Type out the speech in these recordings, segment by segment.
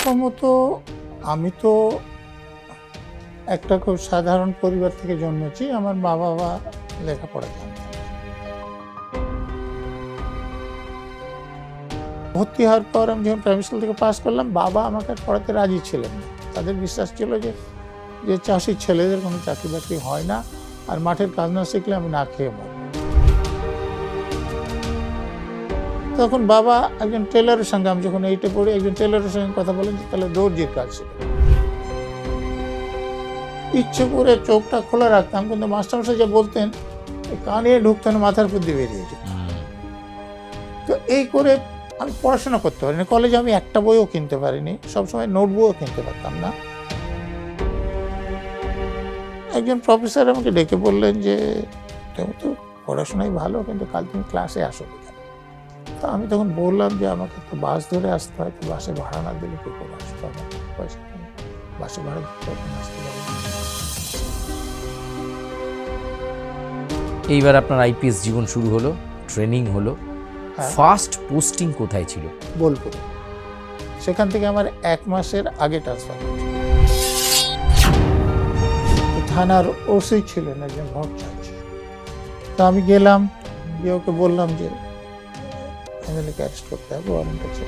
প্রথমত আমি তো একটা খুব সাধারণ পরিবার থেকে জন্মেছি। আমার মা বাবা লেখাপড়া জানতেন না। ভর্তি হওয়ার পর আমি যখন প্রাইমারি স্কুল থেকে পাস করলাম, বাবা আমাকে আর পড়াতে রাজি ছিলেন না। তাদের বিশ্বাস ছিল যে চাষির ছেলেদের কোনো চাকরি বাকরি হয় না, আর মাঠের কাজ না শিখলে আমি না খেয়ে মরব। তখন বাবা একজন টেলারের সঙ্গে, আমি যখন 8-এ পড়ি, একজন টেলারের সঙ্গে কথা বলেন যে তাহলে দর্জির কাজ শিখে। ইচ্ছে করে চোখটা খোলা রাখতাম, কিন্তু মাস্টারমশাই যা বলতেন কানে ঢুকতো না, মাথার উপর দিয়ে বেরিয়ে যেত। তো এই করে আমি পড়াশোনা করতে পারিনি। কলেজে আমি একটা বইও কিনতে পারিনি, সবসময় নোট বইও কিনতে পারতাম না। একজন প্রফেসর আমাকে ডেকে বললেন যে তুমি তো পড়াশোনায় ভালো, কিন্তু কাল তুমি ক্লাসে আসো কেন? তো আমি তখন বললাম যে আমাকে তো বাস ধরে আসতে হয়, তো বাসে ভাড়া না দিলে কি করে আসতে হবে, পয়সা নেই, বাসে ভাড়া দিতে হবে, আসতে পারবো না। এইবার আপনার আইপিএস জীবন শুরু হলো, ট্রেনিং হলো। ফার্স্ট পোস্টিং কোথায় ছিল? বোলপুরে। সেখান থেকে আমার 1 মাসের আগে ট্রান্সফার হয়েছিল। থানার ওসি ছিলেন একজন ভট্টাচার্য। তো আমি গেলাম, গিয়ে ওকে বললাম যে এমএলএকে অ্যারেস্ট করতে হবে, ওয়ারেন্ট আছে।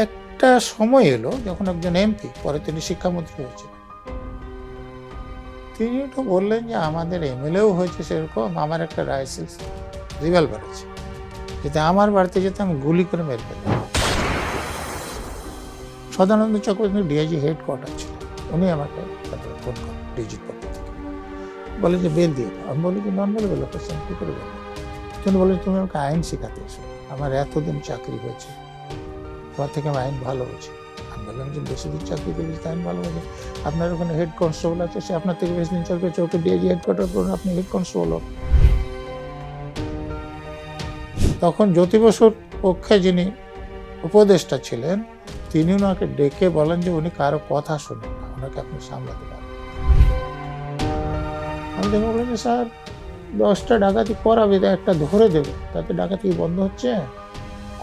একটা সময় এলো যখন একজন এমপি, পরে তিনি শিক্ষামন্ত্রী হয়েছিলেন, তিনি একটু বললেন যে আমাদের এমএলএও হয়েছে সেরকম, আমার একটা রাইফেল রিভলভার আছে, যেটা আমার বাড়িতে যেতে আমি গুলি করে মেরে ফেললাম। সদানন্দ চক্রবর্তী ডিআইজি হেডকোয়ার্টার ছিলেন, উনি আমাকে তারপরে ফোন করেন ডিজির পক্ষ থেকে, বলে যে বেল দিয়ে দাও। আমি বলি যে নন বেলেবল অপারেশন কী করে বেল? তিনি বলেন তুমি আমাকে আইন শেখাতে এসো, আমার এতদিন চাকরি হয়েছে, তোমার থেকে আমি আইন ভালো হয়েছে। আমি বললাম যে বেশি দিন চাকরি করেছি, আইন ভালো হয়েছে, আপনার ওখানে হেড কনস্টেবল আছে, সে আপনার থেকে বেশি দিন চাকরি করেছে, ওকে ডিআইজি হেডকোয়ার্টার করুন, আপনি হেড কনস্টেবল হোক। তখন জ্যোতি বসুর পক্ষে যিনি উপদেষ্টা ছিলেন, তিনি ওনাকে ডেকে বলেন যে উনি কারো কথা শোনেন না, ওনাকে আপনি সামলাতে পারেন। আমি দেখে বললাম যে স্যার 10টা ডাকাতি করাবে, একটা ধরে দেবে, তাতে ডাকাতি বন্ধ হচ্ছে,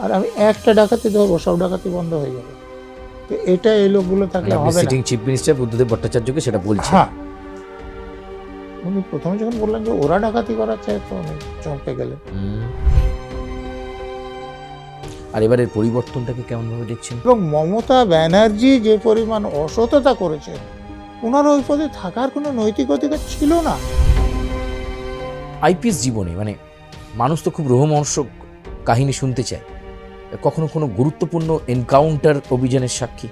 আর আমি একটা ডাকাতি ধরবো, সব ডাকাতি বন্ধ হয়ে যাবে। তো এটা এই লোকগুলো থাকলে হবে না। সিটিং চিফ মিনিস্টার বুদ্ধদেব ভট্টাচার্যকে সেটা বলছে। হ্যাঁ, উনি প্রথমে যখন বললেন যে ওরা ডাকাতি করাচ্ছে, তো উনি চমকে গেলেন। আর এবারের পরিবর্তনটাকে কেমন ভাবে দেখছেন? এবং মমতা ব্যানার্জি যে পরিমাণ অসততা করেছেন, ওনার ওই পদে থাকার কোনো নৈতিক অধিকার ছিল না। আইপিএস জীবনে মানে মানুষ তো খুব রোমহর্ষক কাহিনী শুনতে চায়, কখনো কোনো গুরুত্বপূর্ণ এনকাউন্টার অভিযানের সাক্ষী?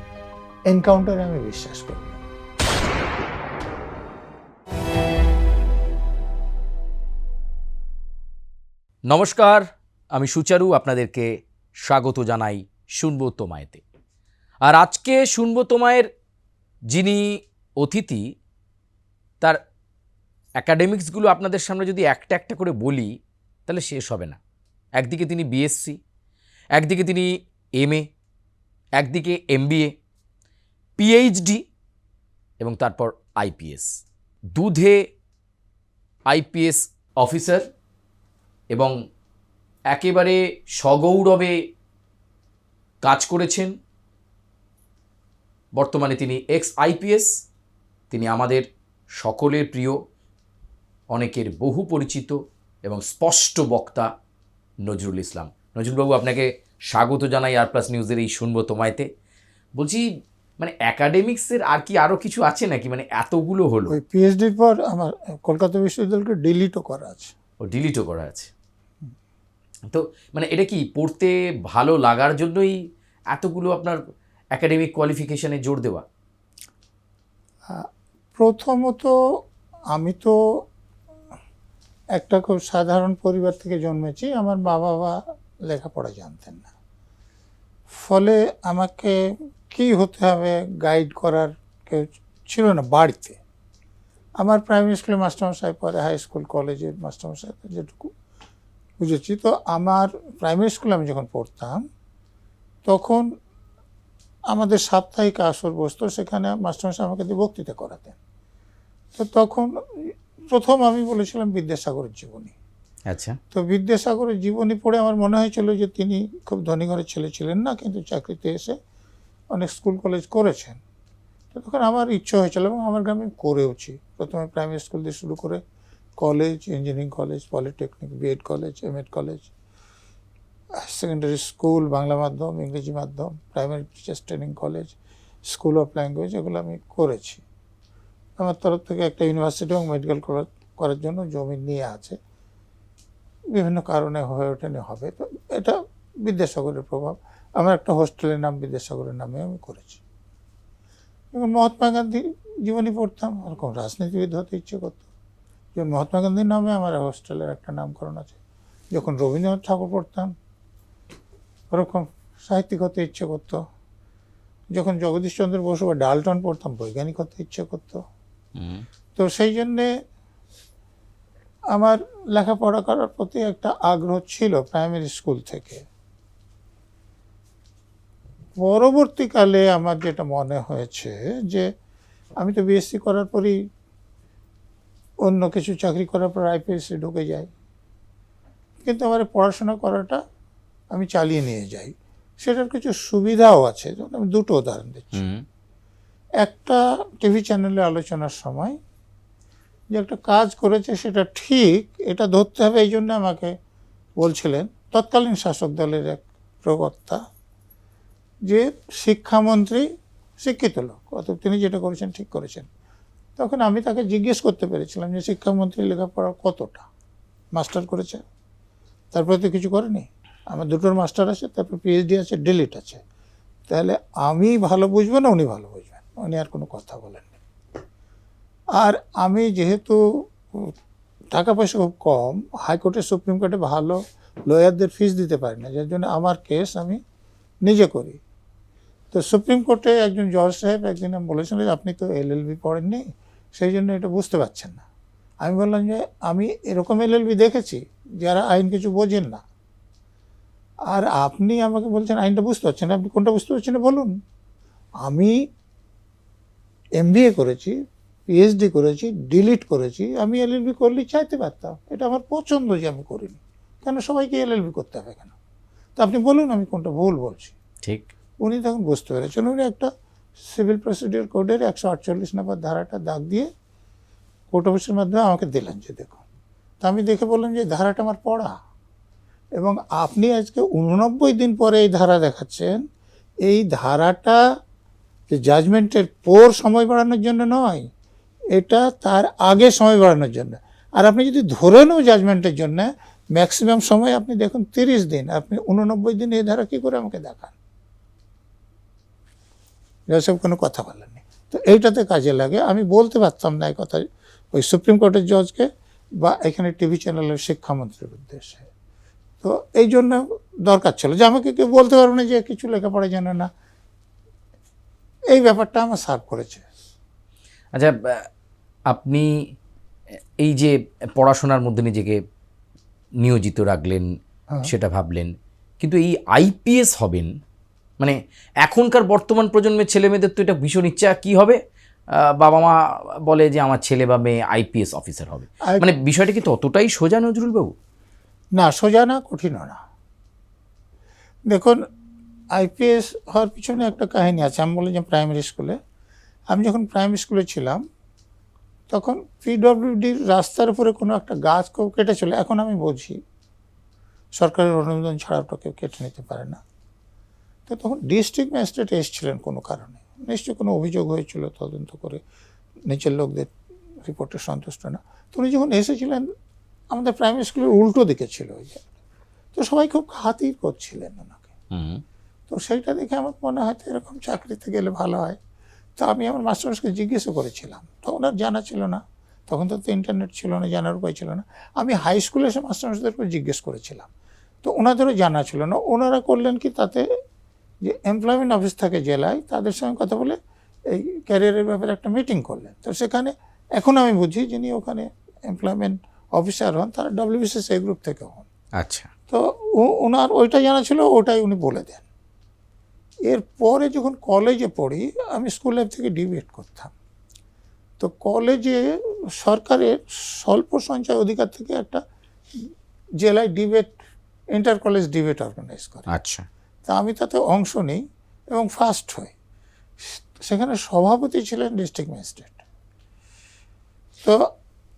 এনকাউন্টারে আমি বিশ্বাস করি না। নমস্কার, আমি সুচারু, আপনাদেরকে স্বাগত জানাই শুনবো তোমায়তে। আর আজকে শুনবো তোমায়ের যিনি অতিথি, তার অ্যাকাডেমিক্সগুলো আপনাদের সামনে যদি একটা একটা করে বলি তাহলে শেষ হবে না। একদিকে তিনি বিএসসি, একদিকে তিনি এমএ, একদিকে এমবিএ, পিএইচডি এবং তারপর আইপিএস। দুধে আইপিএস অফিসার এবং একেবারে সগৌরবে কাজ করেছেন। বর্তমানে তিনি এক্স আইপিএস। তিনি আমাদের সকলের প্রিয়, অনেকের বহু পরিচিত এবং স্পষ্ট বক্তা নজরুল ইসলাম। নজরুলবাবু, আপনাকে স্বাগত জানাই আর প্লাস নিউজের এই শুনবো তোমায়তে। বলছি, মানে একাডেমিক্সের আর কি আরও কিছু আছে নাকি? মানে এতগুলো হলো। ওই পিএইচডির পর আমার কলকাতা বিশ্ববিদ্যালয়কে ডিলিটও করা আছে। ও ডিলিটও করা আছে। তো মানে এটা কি পড়তে ভালো লাগার জন্যই এতগুলো আপনার একাডেমিক কোয়ালিফিকেশনে জোর দেওয়া? প্রথমত আমি তো একটা খুব সাধারণ পরিবার থেকে জন্মেছি। আমার মা বাবা লেখাপড়া জানতেন না, ফলে আমাকে কি হতে হবে গাইড করার কেউ ছিল না বাড়িতে। আমার প্রাইমারি স্কুলে মাস্টারমশাই, পরে হাই স্কুল কলেজের মাস্টারমশাই, যেটুকু বুঝেছি। তো আমার প্রাইমারি স্কুলে আমি যখন পড়তাম, তখন আমাদের সাপ্তাহিক আসর বসতো, সেখানে মাস্টারমশাই আমাকে দিয়ে বক্তৃতা করাতেন। তো তখন প্রথম আমি বলেছিলাম বিদ্যাসাগরের জীবনী। আচ্ছা। তো বিদ্যাসাগরের জীবনী পড়ে আমার মনে হয়েছিল যে তিনি খুব ধনী ঘরের ছেলে ছিলেন না, কিন্তু চাকরিতে এসে অনেক স্কুল কলেজ করেছেন। তো তখন আমার ইচ্ছে হয়েছিল এবং আমার গ্রামে করেওছি। প্রথমে প্রাইমারি স্কুল দিয়ে শুরু করে college, engineering college, polytechnic, BEd college, MEd college, secondary school, Bangla মাধ্যম, ইংরেজি মাধ্যম, primary teachers training college, school of language, এগুলো আমি করেছি। আমার তরফ থেকে একটা ইউনিভার্সিটি এবং মেডিকেল কলেজ করার জন্য জমি নিয়ে আছে, বিভিন্ন কারণে হয়ে ওঠেনি, হবে। তো এটা বিদ্যাসাগরের প্রভাব। আমার একটা হোস্টেলের নাম বিদ্যাসাগরের নামে আমি করেছি। এবং মহাত্মা গান্ধী জীবনী পড়তাম, ওরকম রাজনীতিবিদ হতে ইচ্ছে করতো। যেমন মহাত্মা গান্ধীর নামে আমার হোস্টেলের একটা নামকরণ আছে। যখন রবীন্দ্রনাথ ঠাকুর পড়তাম, ওরকম সাহিত্যিক হতে ইচ্ছে করতো। যখন জগদীশচন্দ্র বসু বা ডালটন পড়তাম, বৈজ্ঞানিক হতে ইচ্ছে করতো। তো সেই জন্যে আমার লেখাপড়া করার প্রতি একটা আগ্রহ ছিল প্রাইমারি স্কুল থেকে। পরবর্তীকালে আমার যেটা মনে হয়েছে যে আমি তো বিএসসি করার পরই অন্য কিছু চাকরি করার পর আইপিএসে ঢুকে যাই, কিন্তু আমার পড়াশোনা করাটা আমি চালিয়ে নিয়ে যাই। সেটার কিছু সুবিধাও আছে, যেমন আমি দুটো উদাহরণ দিচ্ছি। একটা টিভি চ্যানেলে আলোচনার সময় যে একটা কাজ করেছে সেটা ঠিক, এটা ধরতে হবে, এই জন্য আমাকে বলছিলেন তৎকালীন শাসক দলের এক প্রবক্তা যে শিক্ষামন্ত্রী শিক্ষিত লোক, অতএব তিনি যেটা করেছেন ঠিক করেছেন। তখন আমি তাকে জিজ্ঞেস করতে পেরেছিলাম যে শিক্ষামন্ত্রী লেখাপড়া কতটা, মাস্টার করেছে, তারপরে তো কিছু করেনি। আমার দুটোর মাস্টার আছে, তারপর পিএইচডি আছে, ডিলিট আছে। তাহলে আমি ভালো বুঝবো না উনি ভালো বুঝবেন? উনি আর কোনো কথা বলেননি। আর আমি যেহেতু টাকা পয়সা খুব কম, হাইকোর্টে সুপ্রিম কোর্টে ভালো লয়ারদের ফিস দিতে পারি না, যার জন্য আমার কেস আমি নিজে করি। তো সুপ্রিম কোর্টে একজন জজ সাহেব একদিন বলেছিলেন যে আপনি তো এলএলবি পড়েননি, সেই জন্য এটা বুঝতে পারছেন না। আমি বললাম যে আমি এরকম এলএলবি দেখেছি যারা আইন কিছু বোঝেন না, আর আপনি আমাকে বলছেন আইনটা বুঝতে পারছেন না। আপনি কোনটা বুঝতে পারছেন না বলুন। আমি এমবিএ করেছি, পিএইচডি করেছি, ডিলিট করেছি, আমি এলএলবি করলেই চাইতে পারতাম। এটা আমার পছন্দ যে আমি করিনি। কেন সবাইকে এলএলবি করতে হবে কেন? তো আপনি বলুন আমি কোনটা ভুল বলছি। ঠিক। উনি তখন বুঝতে পেরেছেন। উনি একটা সিভিল প্রসিডিওর কোডের 148 নম্বর ধারাটা দাগ দিয়ে কোর্ট অফিসের মাধ্যমে আমাকে দিলেন যে দেখুন। তা আমি দেখে বললাম যে ধারাটা আমার পড়া, এবং আপনি আজকে 89 দিন পরে এই ধারা দেখাচ্ছেন। এই ধারাটা যে জাজমেন্টের পর সময় বাড়ানোর জন্য নয়, এটা তার আগে সময় বাড়ানোর জন্য। আর আপনি যদি ধরে নেন জাজমেন্টের জন্য ম্যাক্সিমাম সময় আপনি দেখুন 30 দিন, আপনি 89 দিন এই ধারা কী করে আমাকে দেখান? এসব কোনো কথা বলেননি। তো এইটাতে কাজে লাগে। আমি বলতে পারতাম না এই কথা ওই সুপ্রিম কোর্টের জজকে বা এখানে টিভি চ্যানেলের শিক্ষামন্ত্রীর উদ্দেশ্যে। তো এই জন্য দরকার ছিল যে আমাকে কেউ বলতে পারবে না যে কিছু লেখাপড়া জানে না। এই ব্যাপারটা আমার সার্ভ করেছে। আচ্ছা, আপনি এই যে পড়াশোনার মধ্যে নিজেকে নিয়োজিত রাখলেন, সেটা ভাবলেন, কিন্তু এই আইপিএস হবেন মানে এখনকার বর্তমান প্রজন্মের ছেলে মেয়েদের তো এটা ভীষণ ইচ্ছা, কি হবে, বাবা মা বলে যে আমার ছেলে বা মেয়ে আইপিএস অফিসার হবে। মানে বিষয়টা কি ততটাই সোজা নজরুল বাবু? না, সোজা না, কঠিনও না। দেখুন, আইপিএস হওয়ার পিছনে একটা কাহিনী আছে। আমি বলি যে প্রাইমারি স্কুলে, আমি যখন প্রাইমারি স্কুলে ছিলাম তখন পিডব্লিউডির রাস্তার উপরে কোনো একটা গাছ কেউ কেটেছিল। এখন আমি বুঝি সরকারের অনুমোদন ছাড়া ওটা কেউ কেটে নিতে পারে না। তো তখন ডিস্ট্রিক্ট ম্যাজিস্ট্রেট এসেছিলেন কোনো কারণে, নিশ্চয়ই কোনো অভিযোগ হয়েছিল, তদন্ত করে নিচের লোকদের রিপোর্টে সন্তুষ্ট না। তো উনি যখন এসেছিলেন আমাদের প্রাইমারি স্কুলের উল্টো দিকে ছিল ওই জায়গাটা। তো সবাই খুব খাতির করছিলেন ওনাকে। তো সেইটা দেখে আমার মনে হয় এরকম চাকরিতে গেলে ভালো হয়। তো আমি আমার মাস্টারমশাইকে জিজ্ঞেসও করেছিলাম, তো ওনার জানা ছিল না, তখন তো ইন্টারনেট ছিল না, জানার উপায় ছিল না। আমি হাই স্কুলে এসে মাস্টারমশাইদের উপর জিজ্ঞেস করেছিলাম, তো ওনাদেরও জানা ছিল না। ওনারা করলেন কি, তাতে যে এমপ্লয়মেন্ট অফিস থাকে জেলায়, তাদের সঙ্গে কথা বলে এই ক্যারিয়ারের ব্যাপারে একটা মিটিং করলেন। তো সেখানে এখন আমি বুঝি যিনি ওখানে এমপ্লয়মেন্ট অফিসার হন তারা WBCS গ্রুপ থেকে হন। আচ্ছা। তো ওনার ওইটা জানা ছিল, ওটাই উনি বলে দেন। এরপরে যখন কলেজে পড়ি, আমি স্কুল লাইফ থেকে ডিবেট করতাম। তো কলেজে সরকারের স্বল্প সঞ্চয় অধিকার থেকে একটা জেলায় debate, inter college debate organise করে। আচ্ছা। তা আমি তাতে অংশ নিই এবং ফার্স্ট হই। সেখানে সভাপতি ছিলেন ডিস্ট্রিক্ট ম্যাজিস্ট্রেট। তো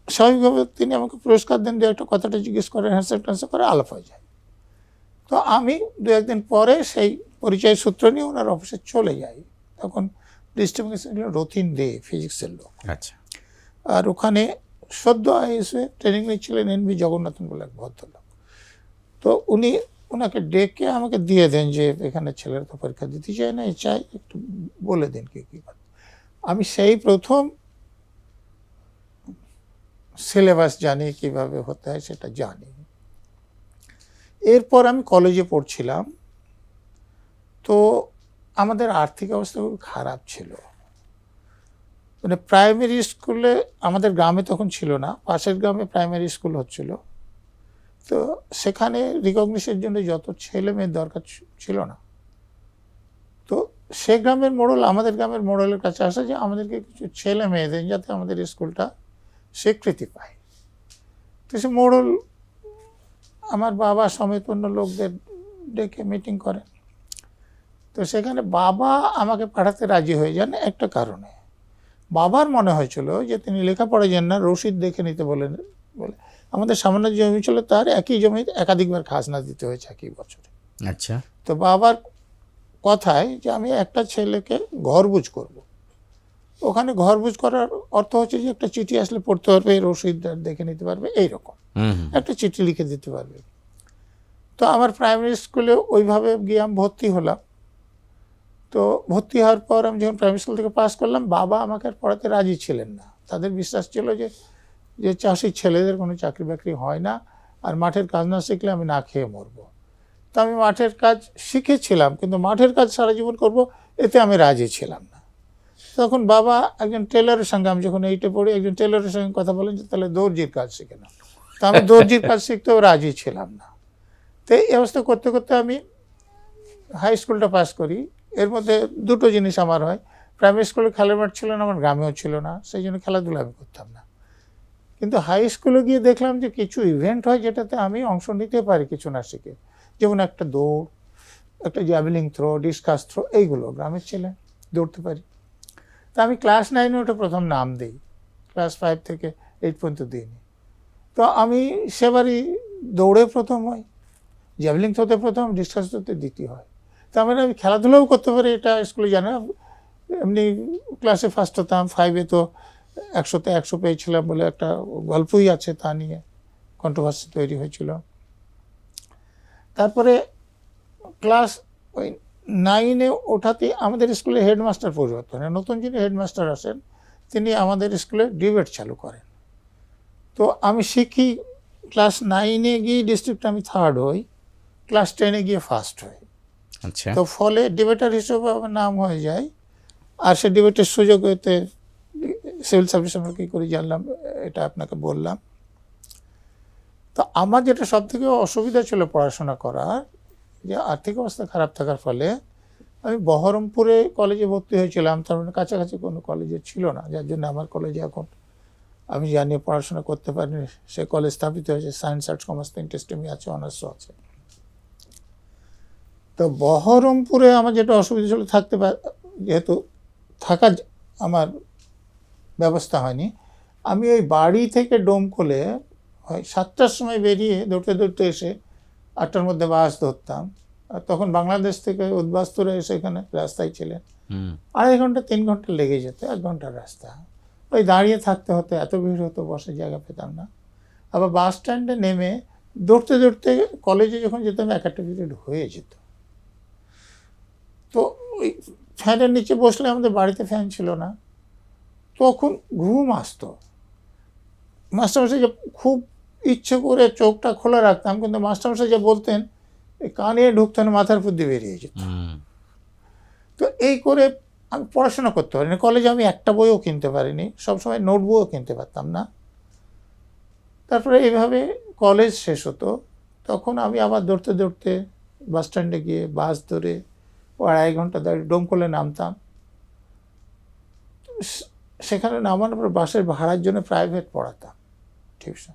স্বাভাবিকভাবে তিনি আমাকে পুরস্কার দেন, দু একটা কথাটা জিজ্ঞেস করে, হ্যান্ডশেক ট্যান্ডশেক করে আলাপ হয়ে যায়। তো আমি দু একদিন পরে সেই পরিচয় সূত্র নিয়ে ওনার অফিসে চলে যাই। তখন ডিস্ট্রিক্ট ম্যাজিস্ট্রেট রথিন দে, ফিজিক্সের লোক। আচ্ছা। আর ওখানে সদ্য আইএসএ ট্রেনিং নিচ্ছিলেন এনভি জগন্নাথন বলে এক ভদ্রলোক। তো উনি ওনাকে ডেকে আমাকে দিয়ে দেন যে এখানে ছেলেরা তো পরীক্ষা দিতে চায় না, চাই একটু বলে দিন কি কী। আমি সেই প্রথম সিলেবাস জানি, কিভাবে হতে হয় সেটা জানি। এরপর আমি কলেজে পড়ছিলাম, তো আমাদের আর্থিক অবস্থা খুব খারাপ ছিল। মানে প্রাইমারি স্কুলে আমাদের গ্রামে তখন ছিল না, পাশের গ্রামে প্রাইমারি স্কুল হচ্ছিল। তো সেখানে রিকগনিশনের জন্য যত ছেলে মেয়ের দরকার ছিল না। তো সে গ্রামের মোড়ল আমাদের গ্রামের মোড়লের কাছে আসে যে আমাদেরকে কিছু ছেলে মেয়েদের যাতে আমাদের স্কুলটা স্বীকৃতি পায়। তো সে মোড়ল আমার বাবা সমেত অন্য লোকদের ডেকে মিটিং করেন। তো সেখানে বাবা আমাকে পাঠাতে রাজি হয়ে যান একটা কারণে। বাবার মনে হয়েছিল যে তিনি লেখাপড়া জানেন না, রসিদ দেখে নিতে বলে আমাদের সামান্য জমি ছিল, তার একই জমিতে একাধিকবার খাজনা দিতে হয়েছে একই বছরে। আচ্ছা। তো বাবার কথায় যে আমি একটা ছেলেকে ঘরবুঝ করব। ওখানে ঘরবুঝ করার অর্থ হচ্ছে যে একটা চিঠি আসলে পড়তে পারবে, রসিদ দেখে নিতে পারবে, এইরকম একটা চিঠি লিখে দিতে পারবে। তো আমার প্রাইমারি স্কুলে ওইভাবে গিয়ে আমি ভর্তি হলাম। তো ভর্তি হওয়ার পর আমি যখন প্রাইমারি স্কুল থেকে পাস করলাম, বাবা আমাকে আর পড়াতে রাজি ছিলেন না। তাদের বিশ্বাস ছিল যে চাষি ছেলেদের কোনো চাকরি বাকরি হয় না, আর মাঠের কাজ না শিখলে আমি না খেয়ে মরবো। তো আমি মাঠের কাজ শিখেছিলাম, কিন্তু মাঠের কাজ সারা জীবন করব এতে আমি রাজি ছিলাম না। তখন বাবা একজন টেলারের সঙ্গে, আমি যখন এইটে পড়ি, একজন টেলারের সঙ্গে কথা বলেন যে তাহলে দর্জির কাজ শিখে নাও। তো আমি দর্জির কাজ শিখতেও রাজি ছিলাম না। তো এই অবস্থা করতে করতে আমি হাই স্কুলটা পাস করি। এর মধ্যে দুটো জিনিস আমার হয়, প্রাইমারি স্কুলে খেলার মাঠ ছিল না, আমার গ্রামেও ছিল না, সেই জন্য খেলাধুলা আমি করতাম না। কিন্তু হাই স্কুলে গিয়ে দেখলাম যে কিছু ইভেন্ট হয় যেটাতে আমি অংশ নিতে পারি কিছু না শিখে, যেমন একটা দৌড়, একটা জ্যাভেলিং থ্রো, ডিসকাস থ্রো, এইগুলো গ্রামের ছেলে দৌড়তে পারি। তা আমি ক্লাস 9-এ ওটা প্রথম নাম দিই, ক্লাস 5 থেকে 8 পর্যন্ত দিইনি। তো আমি সেবারই দৌড়ে প্রথম হই, জ্যাভেলিং থ্রোতে প্রথম, ডিসকাস থ্রোতে দ্বিতীয় হয়। তার মানে আমি খেলাধুলাও করতে পারি, এটা স্কুলে জানা। এমনি ক্লাসে ফার্স্ট হতাম, 5-এ তো 100-তে 100 পেয়েছিলাম বলে একটা গল্পই আছে, তা নিয়ে কন্ট্রোভার্সি তৈরি হয়েছিল। তারপরে ক্লাস ওই 9-এ ওঠাতে আমাদের স্কুলে হেডমাস্টার পরিবর্তন হয়। নতুন যিনি হেডমাস্টার আসেন তিনি আমাদের স্কুলে ডিবেট চালু করেন। তো আমি শিখি, ক্লাস 9-এ গিয়ে ডিস্ট্রিক্টে আমি 3rd হই, ক্লাস 10-এ গিয়ে ফার্স্ট হই। আচ্ছা। তো ফলে ডিবেটার হিসেবে আমার নাম হয়ে যায়। আর সে ডিবেটের সুযোগ হতে সিভিল সার্ভিস আমরা কী করে জানলাম, এটা আপনাকে বললাম। তো আমার যেটা সব থেকে অসুবিধা ছিল পড়াশোনা করার, যে আর্থিক অবস্থা খারাপ থাকার ফলে আমি বহরমপুরে কলেজে ভর্তি হয়েছিলাম। তার মানে কাছাকাছি কোনো কলেজে ছিল না, যার জন্য আমার কলেজে এখন আমি জানি পড়াশোনা করতে পারিনি। সে কলেজ স্থাপিত হয়েছে, সায়েন্স আর্টস কমার্স 3টে স্ট্রিমই আছে, অনার্সও আছে। তো বহরমপুরে আমার যেটা অসুবিধা ছিল, যেহেতু থাকা আমার ব্যবস্থা হয়নি, আমি ওই বাড়ি থেকে ডোমকলে হয় 7টার সময় বেরিয়ে দৌড়তে দৌড়তে এসে 8টার মধ্যে বাস ধরতাম। আর তখন বাংলাদেশ থেকে উদ্বাস্তুরা এসে এখানে রাস্তায় ছিলেন, 2.5 ঘন্টা 3 ঘন্টা লেগে যেত, 1 ঘন্টার রাস্তা। ওই দাঁড়িয়ে থাকতে হতো, এত ভিড় হতো, বসার জায়গা পেতাম না। আবার বাস স্ট্যান্ডে নেমে দৌড়তে দৌড়তে কলেজে যখন যেতাম, 1-1টা পিরিয়ড হয়ে যেত। তো ওই ফ্যানের নিচে বসলে, আমাদের বাড়িতে ফ্যান ছিল না, তখন ঘুম আসতো। মাস্টারমশাই যে খুব ইচ্ছে করে চোখটা খোলা রাখতাম, কিন্তু মাস্টারমশাই যে বলতেন কানে ঢুকতো না, মাথার উপর দিয়ে বেরিয়ে যেত। তো এই করে আমি পড়াশোনা করতে পারিনি। কলেজে আমি একটা বইও কিনতে পারিনি, সবসময় নোটবুকও কিনতে পারতাম না। তারপরে এইভাবে কলেজ শেষ হতো। তখন আমি আবার দৌড়তে দৌড়তে বাস স্ট্যান্ডে গিয়ে বাস ধরে 2.5 ঘন্টা দাঁড়িয়ে ডোমকলে নামতাম। সেখানে নামানোর পর বাসের ভাড়ার জন্য প্রাইভেট পড়াতাম টিউশন।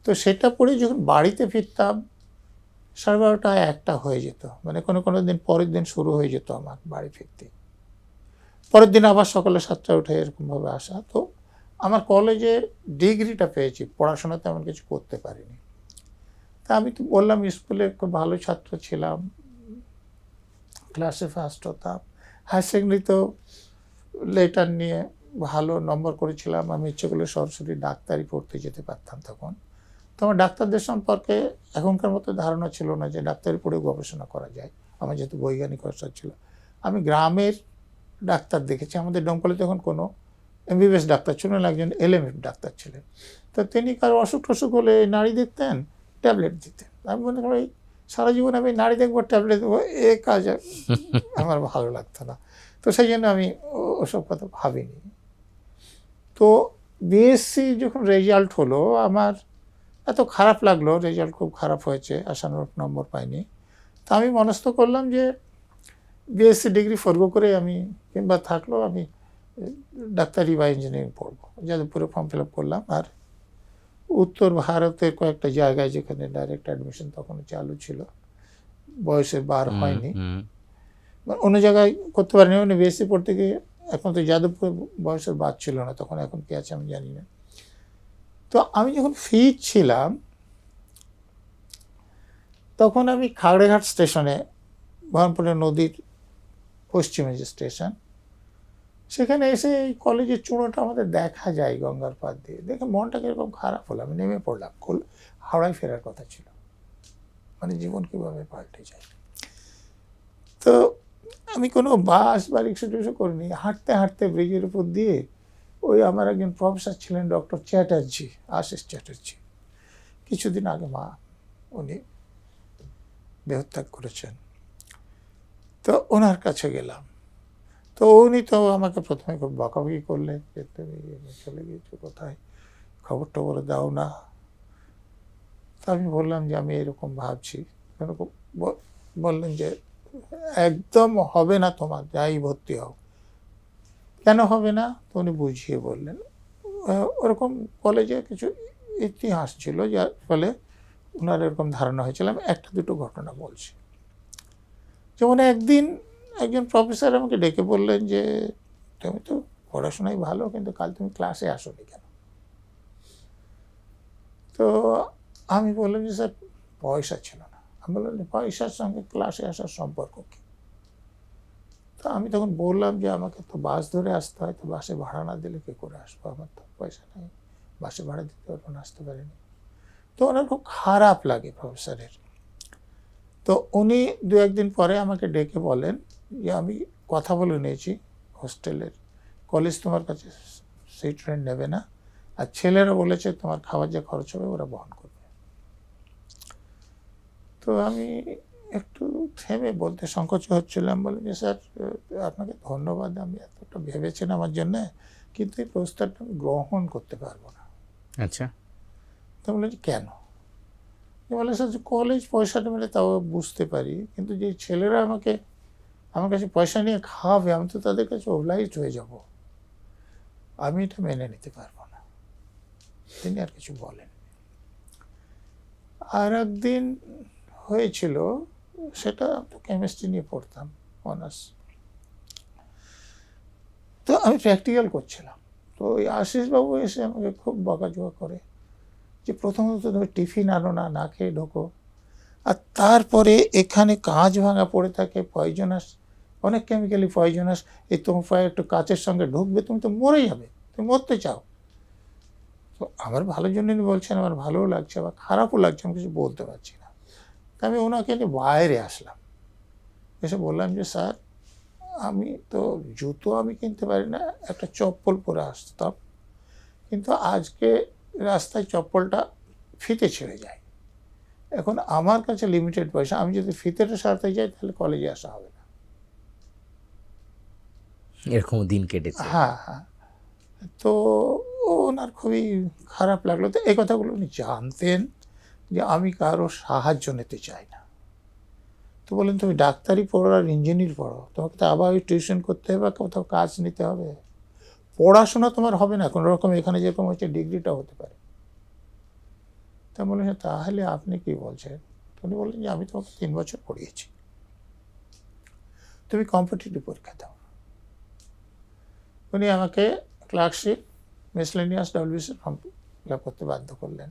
তো সেটা পড়ে যখন বাড়িতে ফিরতাম 12:30 1টা হয়ে যেত, মানে কোনো দিন পরের দিন শুরু হয়ে যেত আমার বাড়ি ফিরতে, পরের দিন আবার সকালে 7টায় উঠে এরকমভাবে আসা। তো আমার কলেজে ডিগ্রিটা পেয়েছি, পড়াশোনা তেমন কিছু করতে পারিনি। তা আমি তো বললাম স্কুলে খুব ভালো ছাত্র ছিলাম, ক্লাসে ফার্স্ট হতাম, হায়ার সেকেন্ডারিতেও লেটার নিয়ে ভালো নম্বর করেছিলাম। আমি ইচ্ছে করলে সরাসরি ডাক্তারি পড়তে যেতে পারতাম তখন। তো আমার ডাক্তারদের সম্পর্কে এখনকার মতো ধারণা ছিল না যে ডাক্তারি পড়ে গবেষণা করা যায়, আমার যেহেতু বৈজ্ঞানিক অবসর ছিল। আমি গ্রামের ডাক্তার দেখেছি, আমাদের ডোমকলে তখন কোনো এমবিবিএস ডাক্তার ছিল না, একজন এলএমএফ ডাক্তার ছিলেন। তো তিনি কারো অসুখ টসুখ হলে নাড়ি দেখতেন, ট্যাবলেট দিতেন। আমি মনে করি সারা জীবন আমি নাড়ি দেখবো, ট্যাবলেট দেবো, এ কাজ আমার ভালো লাগতো না। তো সেই জন্য আমি ওসব কথা ভাবিনি। তো বিএসসি যখন রেজাল্ট হলো, আমার এত খারাপ লাগলো, রেজাল্ট খুব খারাপ হয়েছে, আশানুরূপ নম্বর পাইনি। তা আমি মনস্থ করলাম যে বিএসসি ডিগ্রি ফর্গ করে আমি, কিংবা থাকলেও আমি ডাক্তারি বা ইঞ্জিনিয়ারিং পড়বো। যাদবপুরে ফর্ম ফিল আপ করলাম। আর উত্তর ভারতের কয়েকটা জায়গায় যেখানে ডাইরেক্ট অ্যাডমিশন তখন চালু ছিল, বয়সের বার হয়নি, অন্য জায়গায় করতে পারিনি। মানে বিএসসি পড়তে গিয়ে, এখন তো যাদবপুরে বয়সের বার ছিল না তখন, এখন কি আছে আমি জানি না। তো আমি যখন ফিট ছিলাম তখন আমি খাগড়াঘাট স্টেশনে, বহরমপুরের নদীর পশ্চিমে যে স্টেশন, সেখানে এসে এই কলেজের চূড়োটা আমাদের দেখা যায় গঙ্গার পাড় দিয়ে, দেখে মনটা কিরকম খারাপ হলো। আমি নেমে পড়লাম, হাওড়ায় ফেরার কথা ছিল, মানে জীবন কীভাবে পাল্টে যায়। তো আমি কোনো বাস বা রিক্সা টিক্সা করিনি, হাঁটতে হাঁটতে ব্রিজের উপর দিয়ে, ওই আমার একজন প্রফেসর ছিলেন ডক্টর চ্যাটার্জি, আশিস চ্যাটার্জি, কিছুদিন আগে উনি দেহত্যাগ করেছেন। তো ওনার কাছে গেলাম। তো উনি তো আমাকে প্রথমে খুব বকাবকি করলেন যে তুমি চলে গিয়েছো কোথায়, খবর টবর দাও না। তা আমি বললাম যে আমি এরকম ভাবছি। বললেন যে একদম হবে না তোমার, যাই ভর্তি হও। কেন হবে না? তো উনি বুঝিয়ে বললেন। ওরকম কলেজে কিছু ইতিহাস ছিল, যার ফলে ওনার এরকম ধারণা হয়েছিল। আমি একটা দুটো ঘটনা বলছি। যেমন একদিন একজন প্রফেসর আমাকে ডেকে বললেন যে তুমি তো পড়াশোনায় ভালো, কিন্তু কাল তুমি ক্লাসে আসোনি কেন? তো আমি বললাম যে স্যার পয়সা ছিল না। আমি বললাম যে পয়সার সঙ্গে ক্লাসে আসার সম্পর্ক কী? তো আমি তখন বললাম যে আমাকে তো বাস ধরে আসতে হয়, তো বাসে ভাড়া না দিলে কী করে আসবো, আমার তো পয়সা নেই, বাসে ভাড়া দিতে পারবো না, আসতে পারিনি। তো ওনার খুব খারাপ লাগে প্রফেসরের। তো উনি দু একদিন পরে আমাকে ডেকে বলেন যে আমি কথা বলে নিয়েছি হোস্টেলের, কলেজ তোমার কাছে সিট রেন্ট নেবে না, আর ছেলেরা বলেছে তোমার খাবার যা খরচ হবে ওরা বহন করবে। তো আমি একটু থেমে, বলতে সংকোচ হচ্ছিলাম, বলি যে স্যার আপনাকে ধন্যবাদ, আমি এতটা ভেবেছেন আমার জন্যে, কিন্তু এই প্রস্তাবটা আমি গ্রহণ করতে পারবো না। আচ্ছা। তো বললেন যে কেন? বলে স্যার কলেজ পয়সাটা মেলে তাও বুঝতে পারি, কিন্তু যে ছেলেরা আমার কাছে পয়সা নিয়ে খাওয়াবে, আমি তো তাদের কাছে ওবলাইজড হয়ে যাব, আমি এটা মেনে নিতে পারবো না। তিনি আর কিছু বলেন। আর একদিন হয়েছিল, সেটা তো কেমিস্ট্রি নিয়ে পড়তাম অনার্স। তো আমি প্র্যাকটিক্যাল করছিলাম। তো ওই আশিসবাবু এসে আমাকে খুব বকাঝকা করে যে প্রথমত তুমি টিফিন আনো না, না খেয়ে ঢোকো, আর তারপরে এখানে কাঁচ ভাঙা পড়ে থাকে, পয়জনাস, অনেক কেমিক্যালি পয়জনাস, এই তোমার পায়ে একটু কাঁচের সঙ্গে ঢুকবে, তুমি তো মরে যাবে, তুমি মরতে চাও। তো আমার ভালোর জন্যই বলছেন, আমার ভালোও লাগছে আবার খারাপও লাগছে, আমি কিছু বলতে পারছি না। তা আমি ওনাকে নিয়ে বাইরে আসলাম, এসে বললাম যে স্যার আমি তো জুতো আমি কিনতে পারি না, একটা চপ্পল পরে আসতাম, কিন্তু আজকে রাস্তায় চপ্পলটা ফিতে ছেড়ে যায়, এখন আমার কাছে লিমিটেড পয়সা, আমি যদি ফিতেটা সারতে যাই তাহলে কলেজে আসা হবে না। এরকম দিন কেটেছে। হ্যাঁ হ্যাঁ। তো ওনার খুবই খারাপ লাগলো। তো এই কথাগুলো উনি জানতেন যে আমি কারো সাহায্য নিতে চাই না। তো বললেন তুমি ডাক্তারি পড়ো আর ইঞ্জিনিয়ার পড়ো, তোমাকে তো আবার টিউশন করতে হবে, কোথাও কাজ নিতে হবে, পড়াশোনা তোমার হবে না কোনো রকম, এখানে যেরকম হচ্ছে ডিগ্রিটা হতে পারে। তা বললেন তাহলে আপনি কি বলছেন? উনি বললেন যে আমি তোমাকে 3 বছর পড়িয়েছি, তুমি কম্পিটিটিভ পরীক্ষা দাও। উনি আমাকে clerkship, miscellaneous, WBC form fill up করতে বাধ্য করলেন।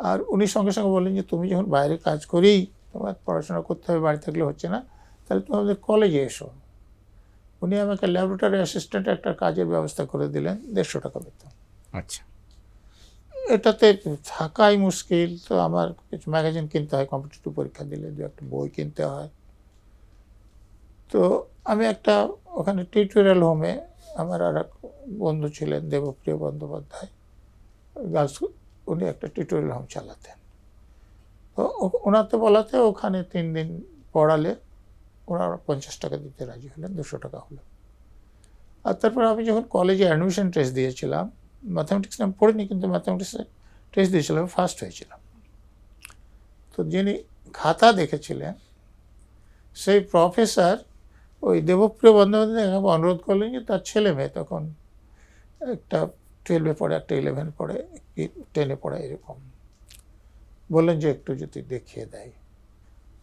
আর উনি সঙ্গে সঙ্গে বললেন যে তুমি যখন বাইরে কাজ করেই তোমার পড়াশোনা করতে হবে, বাড়ি থাকলে হচ্ছে না, তাহলে তুমি আমাদের কলেজে এসো। উনি আমাকে ল্যাবরেটরি অ্যাসিস্ট্যান্ট একটা কাজের ব্যবস্থা করে দিলেন, 150 টাকা বেতন। আচ্ছা। এটাতে থাকাই মুশকিল। তো আমার কিছু ম্যাগাজিন কিনতে হয়, কম্পিটিটিভ পরীক্ষা দিলে 2-একটা বই কিনতে হয়। তো আমি একটা ওখানে টিউটোরিয়াল হোমে, আমার আর এক বন্ধু ছিলেন দেবপ্রিয় বন্দ্যোপাধ্যায়, গার্লস, উনি একটা টিউটোরিয়াল হোম চালাতেন। তো ওনাতে বলাতে ওখানে 3 দিন পড়ালে ওনারা 50 টাকা দিতে রাজি হলেন, 200 টাকা হলো। আর তারপর আমি যখন কলেজে অ্যাডমিশন টেস্ট দিয়েছিলাম, ম্যাথামেটিক্স আমি পড়িনি, কিন্তু ম্যাথামেটিক্সে টেস্ট দিয়েছিলাম, ফার্স্ট হয়েছিলাম। তো যিনি খাতা দেখেছিলেন সেই প্রফেসর ওই দেবপ্রিয় বন্দ্যোপাধ্যায় অনুরোধ করলেন যে তার ছেলে মেয়ে তখন একটা 12-এ পড়ে, একটা 11 পড়ে, কি 10-এ পড়ে, এরকম বললেন যে একটু যদি দেখিয়ে দেয়।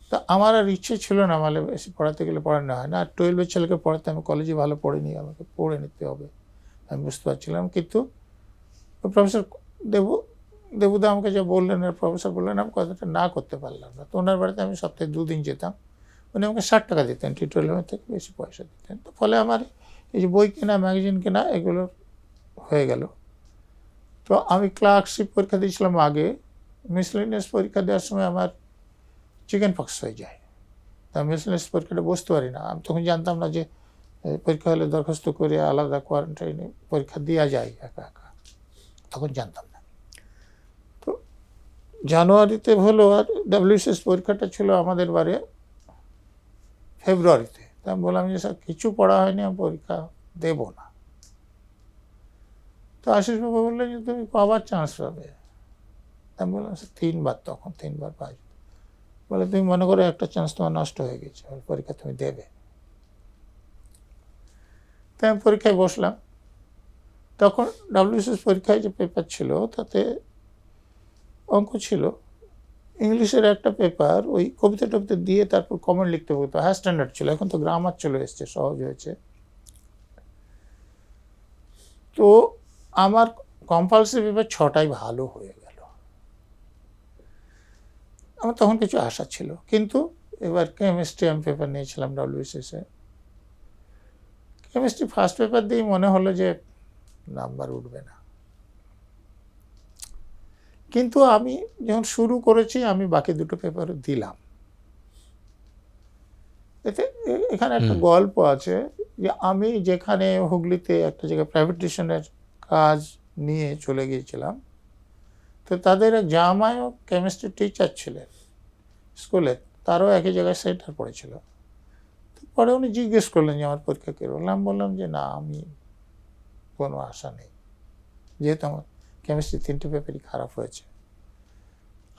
তা আমার আর ইচ্ছে ছিল না, মানে বেশি পড়াতে গেলে পড়ানো হয় না। আর 12-এর ছেলেকে পড়াতে আমি কলেজে ভালো পড়িনি, আমাকে পড়ে নিতে হবে, আমি বুঝতে পারছিলাম। কিন্তু প্রফেসর দেবুদা আমাকে যা বললেন, আর প্রফেসর বললেন, আমি কথাটা না করতে পারলাম না। তো ওনার বাড়িতে আমি সপ্তাহে 2 দিন যেতাম। উনি আমাকে 60 টাকা দিতেন, টিউটোরিয়ালের থেকে বেশি পয়সা দিতেন। তো ফলে আমার এই যে বই কেনা, ম্যাগাজিন কেনা, এগুলো হয়ে গেল। তো আমি ক্লার্কশিপ পরীক্ষা দিয়েছিলাম আগে, মিসলেনিয়াস পরীক্ষা দেওয়ার সময় আমার চিকেন পক্স হয়ে যায়। তা মিসলেনিয়াস পরীক্ষাটা বসতে পারি না। আমি তখন জানতাম না যে পরীক্ষা হলে দরখাস্ত করে আলাদা কোয়ারেন্টাইনে পরীক্ষা দেওয়া যায় একা একা, তখন জানতাম না। তো জানুয়ারিতে হলো, আর ডব্লিউবিসিএস পরীক্ষাটা ছিল আমাদের বারে ফেব্রুয়ারিতে। তা আমি বললাম যে স্যার কিছু পড়া হয়নি, আমি পরীক্ষা দেব না। তো আশিসবাবু বললেন যে তুমি কবার চান্স পাবে? আমি বললাম স্যার 3বার, তখন 3বার পাই। বলে তুমি মনে করো একটা চান্স তোমার নষ্ট হয়ে গেছে, পরীক্ষা তুমি দেবে। তাই আমি পরীক্ষায় বসলাম। তখন ডব্লিউবিসিএস পরীক্ষায় যে পেপার ছিল তাতে অঙ্ক ছিল, ইংলিশের একটা পেপার, ওই কবিতা টবিতা দিয়ে তারপর কমেন্ট লিখতে হতো, হাই স্ট্যান্ডার্ড ছিল। এখন তো গ্রামার চলে এসছে, সহজ হয়েছে। তো আমার কম্পালসারি পেপার 6টাই ভালো হয়ে গেল। আমার তখন কিছু আশা ছিল, কিন্তু এবার কেমিস্ট্রি আমি পেপার নিয়েছিলাম ডব্লিউবিসিএসে। কেমিস্ট্রি ফার্স্ট পেপার দিয়েই মনে হলো যে নাম্বার উঠবে না। কিন্তু আমি যখন শুরু করেছি, আমি বাকি 2টো পেপারও দিলাম। এতে এখানে একটা গল্প আছে যে আমি যেখানে হুগলিতে একটা জায়গায় প্রাইভেট টিউশনের কাজ নিয়ে চলে গিয়েছিলাম, তো তাদের এক জামাইও কেমিস্ট্রি টিচার ছিলেন স্কুলে, তারও একই জায়গায় সেন্টার পড়েছিল। তো পরে উনি জিজ্ঞেস করলেন যে আমার পরীক্ষা কে বললাম, বললাম যে না, আমি কোনো আশা নেই, যেহেতু আমার কেমিস্ট্রি 3টে পেপারই খারাপ হয়েছে।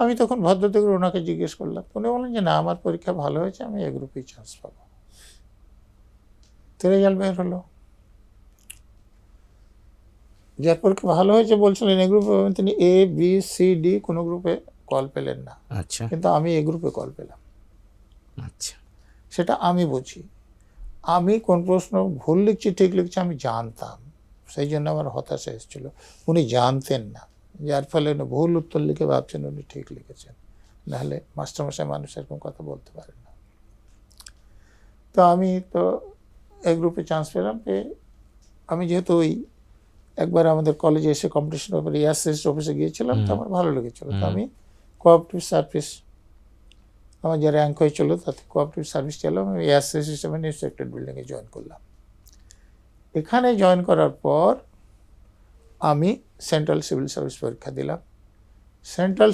আমি তখন ভদ্রতা করে ওনাকে জিজ্ঞেস করলাম, উনি বললেন যে না, আমার পরীক্ষা ভালো হয়েছে, আমি এ গ্রুপেই চান্স পাবো। তো রেজাল্ট বের হলো, যার পরীক্ষা ভালো হয়েছে বলছিলেন এ গ্রুপে পাবেন, তিনি A, B, C, D কোনো গ্রুপে কল পেলেন না। আচ্ছা। কিন্তু আমি এ গ্রুপে কল পেলাম। আচ্ছা। সেটা আমি বুঝি, আমি কোন প্রশ্ন ভুল লিখছি ঠিক লিখছি আমি জানতাম, সেই জন্য আমার হতাশা এসেছিল। উনি জানতেন না, যার ফলে উনি ভুল উত্তর লিখে ভাবছেন উনি ঠিক লিখেছেন, নাহলে মাস্টারমশাই মানুষ এরকম কথা বলতে পারেন না। তো আমি তো এই গ্রুপে চান্স পেলাম। পেয়ে আমি যেহেতু ওই একবার আমাদের কলেজে এসে কম্পিটিশন ব্যাপারে এয়ারসেস অফিসে গিয়েছিলাম, তো আমার ভালো লেগেছিল। তো আমি কোঅপারেটিভ সার্ভিস, আমার যে র্যাঙ্ক হয়েছিল তাতে কোঅপারেটিভ সার্ভিস চাইলাম, আমি এয়ারসেস হিসেবে নিউ সেক্রেটারি বিল্ডিংয়ে জয়েন করলাম। এখানে জয়েন করার পর আমি সেন্ট্রাল সিভিল সার্ভিস পরীক্ষা দিলাম। সেন্ট্রাল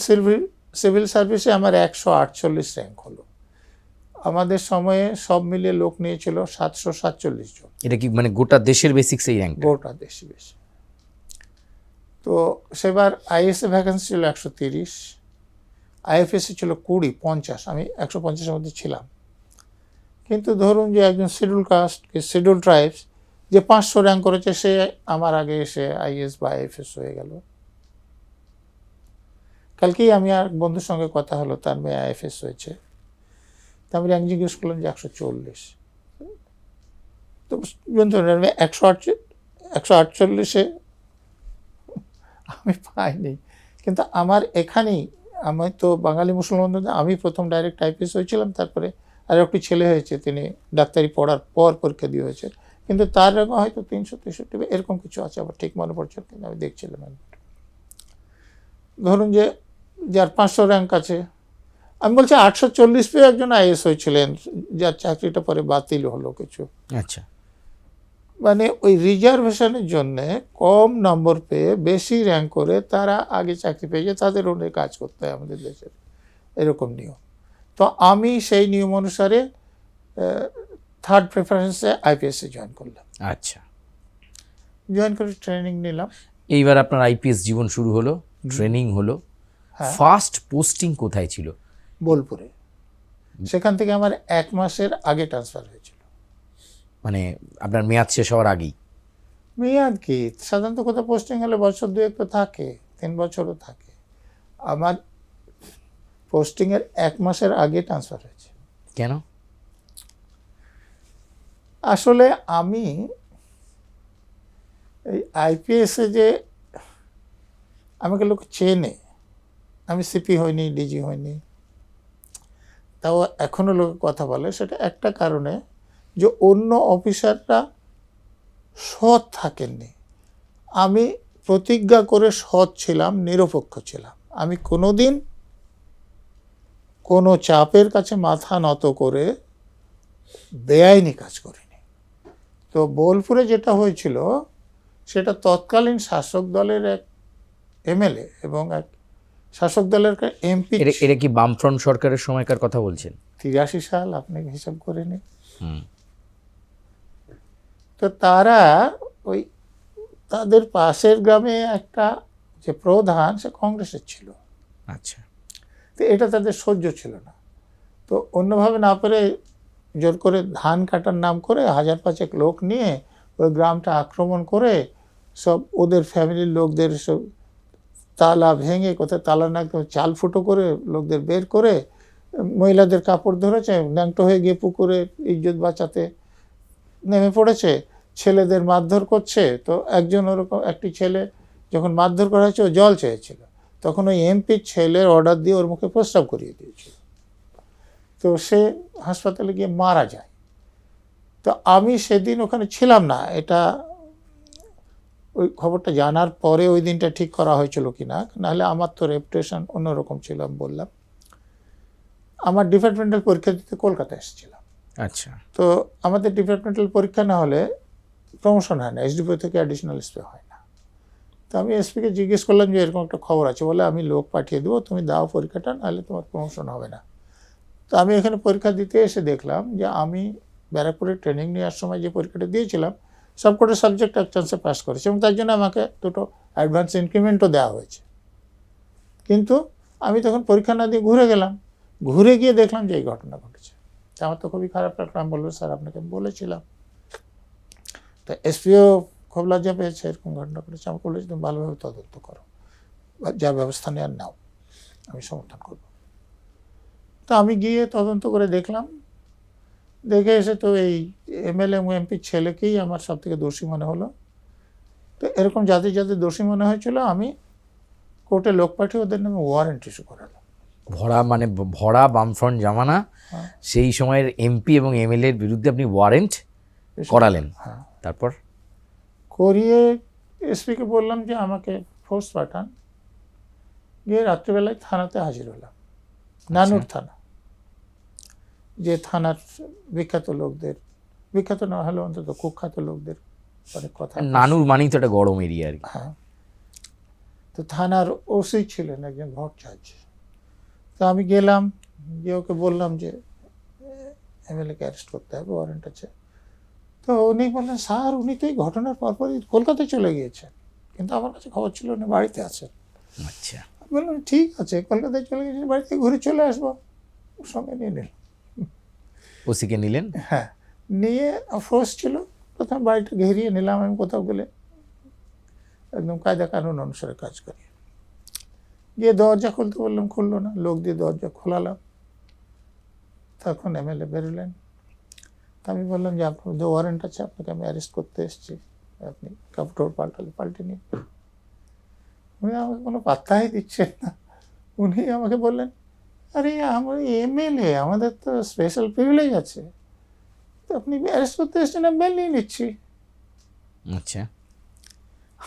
সিভিল সার্ভিসে আমার 148 র্যাঙ্ক হলো। আমাদের সময়ে সব মিলিয়ে লোক নিয়েছিল 747 জন। এটা কি মানে গোটা দেশের বেসিক্স এই র্যাঙ্ক? গোটা দেশে বেশি। তো সেবার আইএসএ ভ্যাকেন্সি ছিল 130, আইএফএসি ছিল 50, আমি 150-এর মধ্যে ছিলাম। কিন্তু ধরুন যে একজন শিডিউল কাস্ট কি শিডিউল ট্রাইবস যে 500 র্যাঙ্ক করেছে, সে আমার আগে এসে আইএস বা আইএফএস হয়ে গেল। কালকেই আমি আর বন্ধুর সঙ্গে কথা হলো, তার মেয়ে আইএফএস হয়েছে। তা আমি র্যাঙ্ক জিজ্ঞেস করলাম যে 140। তো বন্ধু 148-এ আমি পাইনি। কিন্তু আমার এখানেই, আমি তো বাঙালি মুসলমান, আমি প্রথম ডাইরেক্ট আইপিএস হয়েছিলাম, তারপরে আর একটি ছেলে হয়েছে, তিনি ডাক্তারি পড়ার পর পরীক্ষা দিয়ে হয়েছে, কিন্তু তার র্যাঙ্ক হয়তো 363 এরকম কিছু আছে, আবার ঠিক মনে পড়ছে, কিন্তু আমি দেখছিলাম। ধরুন যে যার 500 র্যাঙ্ক আছে, আমি বলছি 840 পেয়ে একজন আইএস হয়েছিলেন, যার চাকরিটা পরে বাতিল হলো কিছু। আচ্ছা, মানে ওই রিজার্ভেশনের জন্য কম নম্বর পেয়ে বেশি র্যাঙ্ক করে তারা আগে চাকরি পেয়ে যায়, তাদের অনুযায়ী কাজ করতে হয় আমাদের দেশের, এরকম নিয়ম। তো আমি সেই নিয়ম অনুসারে থার্ড প্রেফারেন্সে আইপিএসে জয়েন করলাম। আচ্ছা, জয়েন করে ট্রেনিং নিলাম। এইবার আপনার আইপিএস জীবন শুরু হলো, ট্রেনিং হলো। হ্যাঁ। ফার্স্ট পোস্টিং কোথায় ছিল? বোলপুরে। সেখান থেকে আমার 1 মাসের আগে ট্রান্সফার হয়েছিল। মানে আপনার মেয়াদ শেষ হওয়ার আগেই? মেয়াদ কি, সাধারণত কোথাও পোস্টিং হলে বছর 2 তো থাকে, 3 বছরও থাকে। আমার পোস্টিংয়ের 1 মাসের আগে ট্রান্সফার হয়েছে। কেন? আসলে আমি এই আইপিএসে যে আমাকে লোক চেনে, আমি সিপি হইনি, ডিজি হইনি, তাও এখনও লোকে কথা বলে, সেটা একটা কারণে যে অন্য অফিসাররা সৎ থাকেননি। আমি প্রতিজ্ঞা করে সৎ ছিলাম, নিরপেক্ষ ছিলাম। আমি কোনোদিন কোনো চাপের কাছে মাথা নত করে বেআইনি কাজ করিনি। তো বোলপুরে যেটা হয়েছিল, সেটা তৎকালীন শাসক দলের এক এমএলএ এবং এক শাসক দলের এমপি। এটা কি বামফ্রন্ট সরকারের সময়কার কথা বলছেন? 83 সাল, আপনি হিসাব করে নিন। হুম। তো তারা ওই তাদের পাশের গ্রামে একটা যে প্রধান, সে কংগ্রেসের ছিল। আচ্ছা, তো এটা তাদের সহ্য ছিল না। তো অন্যভাবে না পেরে জোর করে ধান কাটার নাম করে 1000-5 লোক নিয়ে ওই গ্রামটা আক্রমণ করে সব ওদের ফ্যামিলির লোকদের সব তালা ভেঙে, কোথায় তালা না একদম চাল ফুটো করে লোকদের বের করে, মহিলাদের কাপড় ধরেছে, ন্যাংটো হয়ে গিয়ে পুকুরে ইজ্জত বাঁচাতে নেমে পড়েছে, ছেলেদের মারধর করছে। তো একজন ওরকম একটি ছেলে যখন মারধর করা হয়েছে, ও জল চেয়েছিল, তখন ওই এমপির ছেলের অর্ডার দিয়ে ওর মুখে প্রস্রাব করিয়ে দিয়েছিল। তো সে হাসপাতালে গিয়ে মারা যায়। তো আমি সেদিন ওখানে ছিলাম না, এটা ওই খবরটা জানার পরে ওই দিনটা ঠিক করা হয়েছিল কি না, নাহলে আমার তো রেপুটেশন অন্যরকম ছিল। আমি বললাম, আমার ডিপার্টমেন্টাল পরীক্ষা দিতে কলকাতা এসেছিলাম। আচ্ছা। তো আমাদের ডিপার্টমেন্টাল পরীক্ষা না হলে প্রমোশন হয় না, এসডিপিও থেকে অ্যাডিশনাল এসপি হয় না। তো আমি এসপিকে জিজ্ঞেস করলাম যে এরকম একটা খবর আছে, বলে আমি লোক পাঠিয়ে দেবো, তুমি দাও পরীক্ষাটা, নাহলে তোমার প্রমোশন হবে না। তো আমি এখানে পরীক্ষা দিতে এসে দেখলাম যে আমি ব্যারাকপুরে ট্রেনিং নেওয়ার সময় যে পরীক্ষাটা দিয়েছিলাম, সবকটা সাবজেক্ট এক চান্সে পাস করেছে, এবং তার জন্য আমাকে 2টো অ্যাডভান্স ইনক্রিমেন্টও দেওয়া হয়েছে। কিন্তু আমি তখন পরীক্ষা না দিয়ে ঘুরে গেলাম, ঘুরে গিয়ে দেখলাম যে এই ঘটনা ঘটেছে। আমার তো খুবই খারাপ লাগলো। আমি বললো, স্যার আপনাকে বলেছিলাম। তো এসপিও খুব লজ্জা পেয়েছে, এরকম ঘটনা ঘটেছে। আমাকে বলেছে, তুমি ভালোভাবে তদন্ত করো, যা ব্যবস্থা নেওয়ার নাও, আমি সমর্থন করব। তো আমি গিয়ে তদন্ত করে দেখলাম, দেখে এসে তো এই এমএলএ এবং এমপির ছেলেকেই আমার সব থেকে দোষী মনে হলো। তো এরকম যাদের যাদের দোষী মনে হয়েছিল, আমি কোর্টে লোক পাঠিয়ে ওদের নামে ওয়ারেন্ট ইস্যু করালাম। ভরা বামফ্রন্ট জামানা, সেই সময়ের এমপি এবং এমএলএ এর বিরুদ্ধে আপনি ওয়ারেন্ট করালেন? হ্যাঁ। তারপর করিয়ে এসপিকে বললাম যে আমাকে ফোর্স পাঠান। গিয়ে রাত্রিবেলায় থানাতে হাজির হলাম, নানুর থানা, যে থানার বিখ্যাত লোকদের, বিখ্যাত না হলেও অন্তত কুখ্যাত লোকদের অনেক কথা। নানুর মানেই তো একটা গরম এরিয়া আর কি। হ্যাঁ। তো থানার ওসি ছিলেন একজন ভট্টাচার্য। তো আমি গেলাম, গিয়ে ওকে বললাম যে এমএলএকে অ্যারেস্ট করতে হবে, ওয়ারেন্ট আছে। তো উনি বললেন, স্যার উনি তো এই ঘটনার পরপরই কলকাতায় চলে গিয়েছেন, কিন্তু আমার কাছে খবর ছিল উনি বাড়িতে আছেন। আচ্ছা। বললাম, ঠিক আছে, কলকাতায় চলে গেছেন, বাড়িতে ঘুরে চলে আসবো। সঙ্গে নিয়ে নিল। ওসিকে নিলেন? হ্যাঁ, নিয়ে ফোর্স ছিল। প্রথম বাড়িটা ঘেরিয়ে নিলাম আমি, কোথাও গেলে একদম কায়দা কানুন অনুসারে কাজ করি। গিয়ে দরজা খুলতে বললাম, খুললো না। লোক দিয়ে দরজা খোলালাম, তখন এমএলএ বেরোলেন। তা আমি বললাম যে আপনার যে ওয়ারেন্ট আছে, আপনাকে আমি অ্যারেস্ট করতে এসেছি, আপনি কাপড় পাল্টে নিন। উনি আমাকে কোনো পাত্তাই দিচ্ছেন না। উনি আমাকে বললেন, আরে আমরা এমএলএ, আমাদের তো স্পেশাল প্রিভিলেজ আছে, তো আপনি অ্যারেস্ট করতে এসেছেন, আমি বেল নিয়ে নিচ্ছি। আচ্ছা,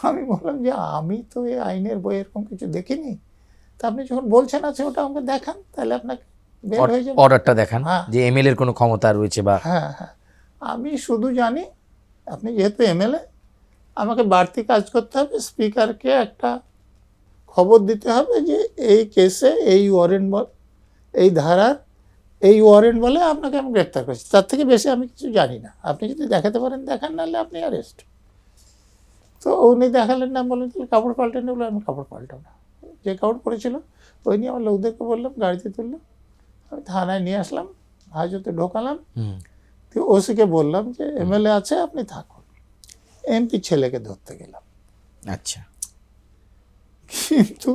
আমি বললাম যে আমি তো এই আইনের বই এরকম কিছু দেখিনি, তা আপনি যখন বলছেন আছে ওটা আমাকে দেখান, তাহলে আপনাকে বের হয়ে যাবে। অর্ডারটা দেখান হ্যাঁ যে এমএলএর কোনো ক্ষমতা রয়েছে বা হ্যাঁ হ্যাঁ, আমি শুধু জানি আপনি যেহেতু এমএলএ, আমাকে বাড়তি কাজ করতে হবে, স্পিকারকে একটা খবর দিতে হবে যে এই কেসে এই ওয়ারেন্ট, এই ধারার এই ওয়ারেন্ট বলে আপনাকে আমি গ্রেপ্তার করছি, তার থেকে বেশি আমি কিছু জানি না, আপনি যদি দেখাতে পারেন দেখান, নাহলে আপনি অ্যারেস্ট। তো উনি দেখালেন না, বললেন তাহলে কাপড় পাল্টে নেবো। আমি কাপড় পাল্টাবো না, যে কাপড় পরেছিল ওই নিয়ে আমার লোকদেরকে বললাম, গাড়িতে তুললো, আমি থানায় নিয়ে আসলাম, হাজতে ঢোকালাম। তো ওসিকে বললাম যে এমএলএ আছে, আপনি থাকুন। এমপি ছেলেকে ধরতে গেলাম। আচ্ছা, কিন্তু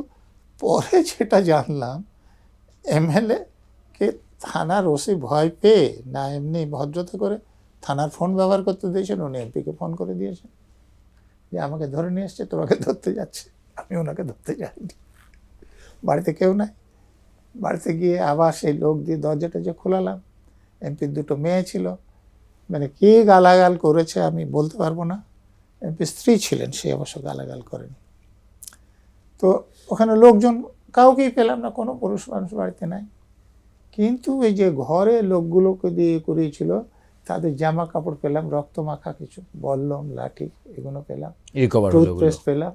পরে যেটা জানলাম, এমএলএ কে থানার ওসি ভয় পেয়ে না এমনি ভদ্রতা করে থানার ফোন ব্যবহার করতে দিয়েছেন, উনি এমপিকে ফোন করে দিয়েছেন যে আমাকে ধরে নিয়ে এসছে, তোমাকে ধরতে যাচ্ছে। আমি ওনাকে ধরতে যাইনি, বাড়িতে কেউ নাই। বাড়িতে গিয়ে আবার সেই লোক দিয়ে দরজাটা যে খোলালাম, এমপির দুটো মেয়ে ছিল, মানে কি গালাগাল করেছে আমি বলতে পারবো না। এমপি স্ত্রী ছিলেন, সে অবশ্য গালাগাল করেনি। তো ওখানে লোকজন কাউকেই পেলাম না, কোনো পুরুষ মানুষ বাড়িতে নাই। কিন্তু এই যে ঘরে লোকগুলোকে দিয়ে করিয়েছিল, তাদের জামা কাপড় পেলাম, রক্ত মাখা কিছু, বল্লম, লাঠি, এগুলো পেলাম, টুথপেস্ট পেলাম,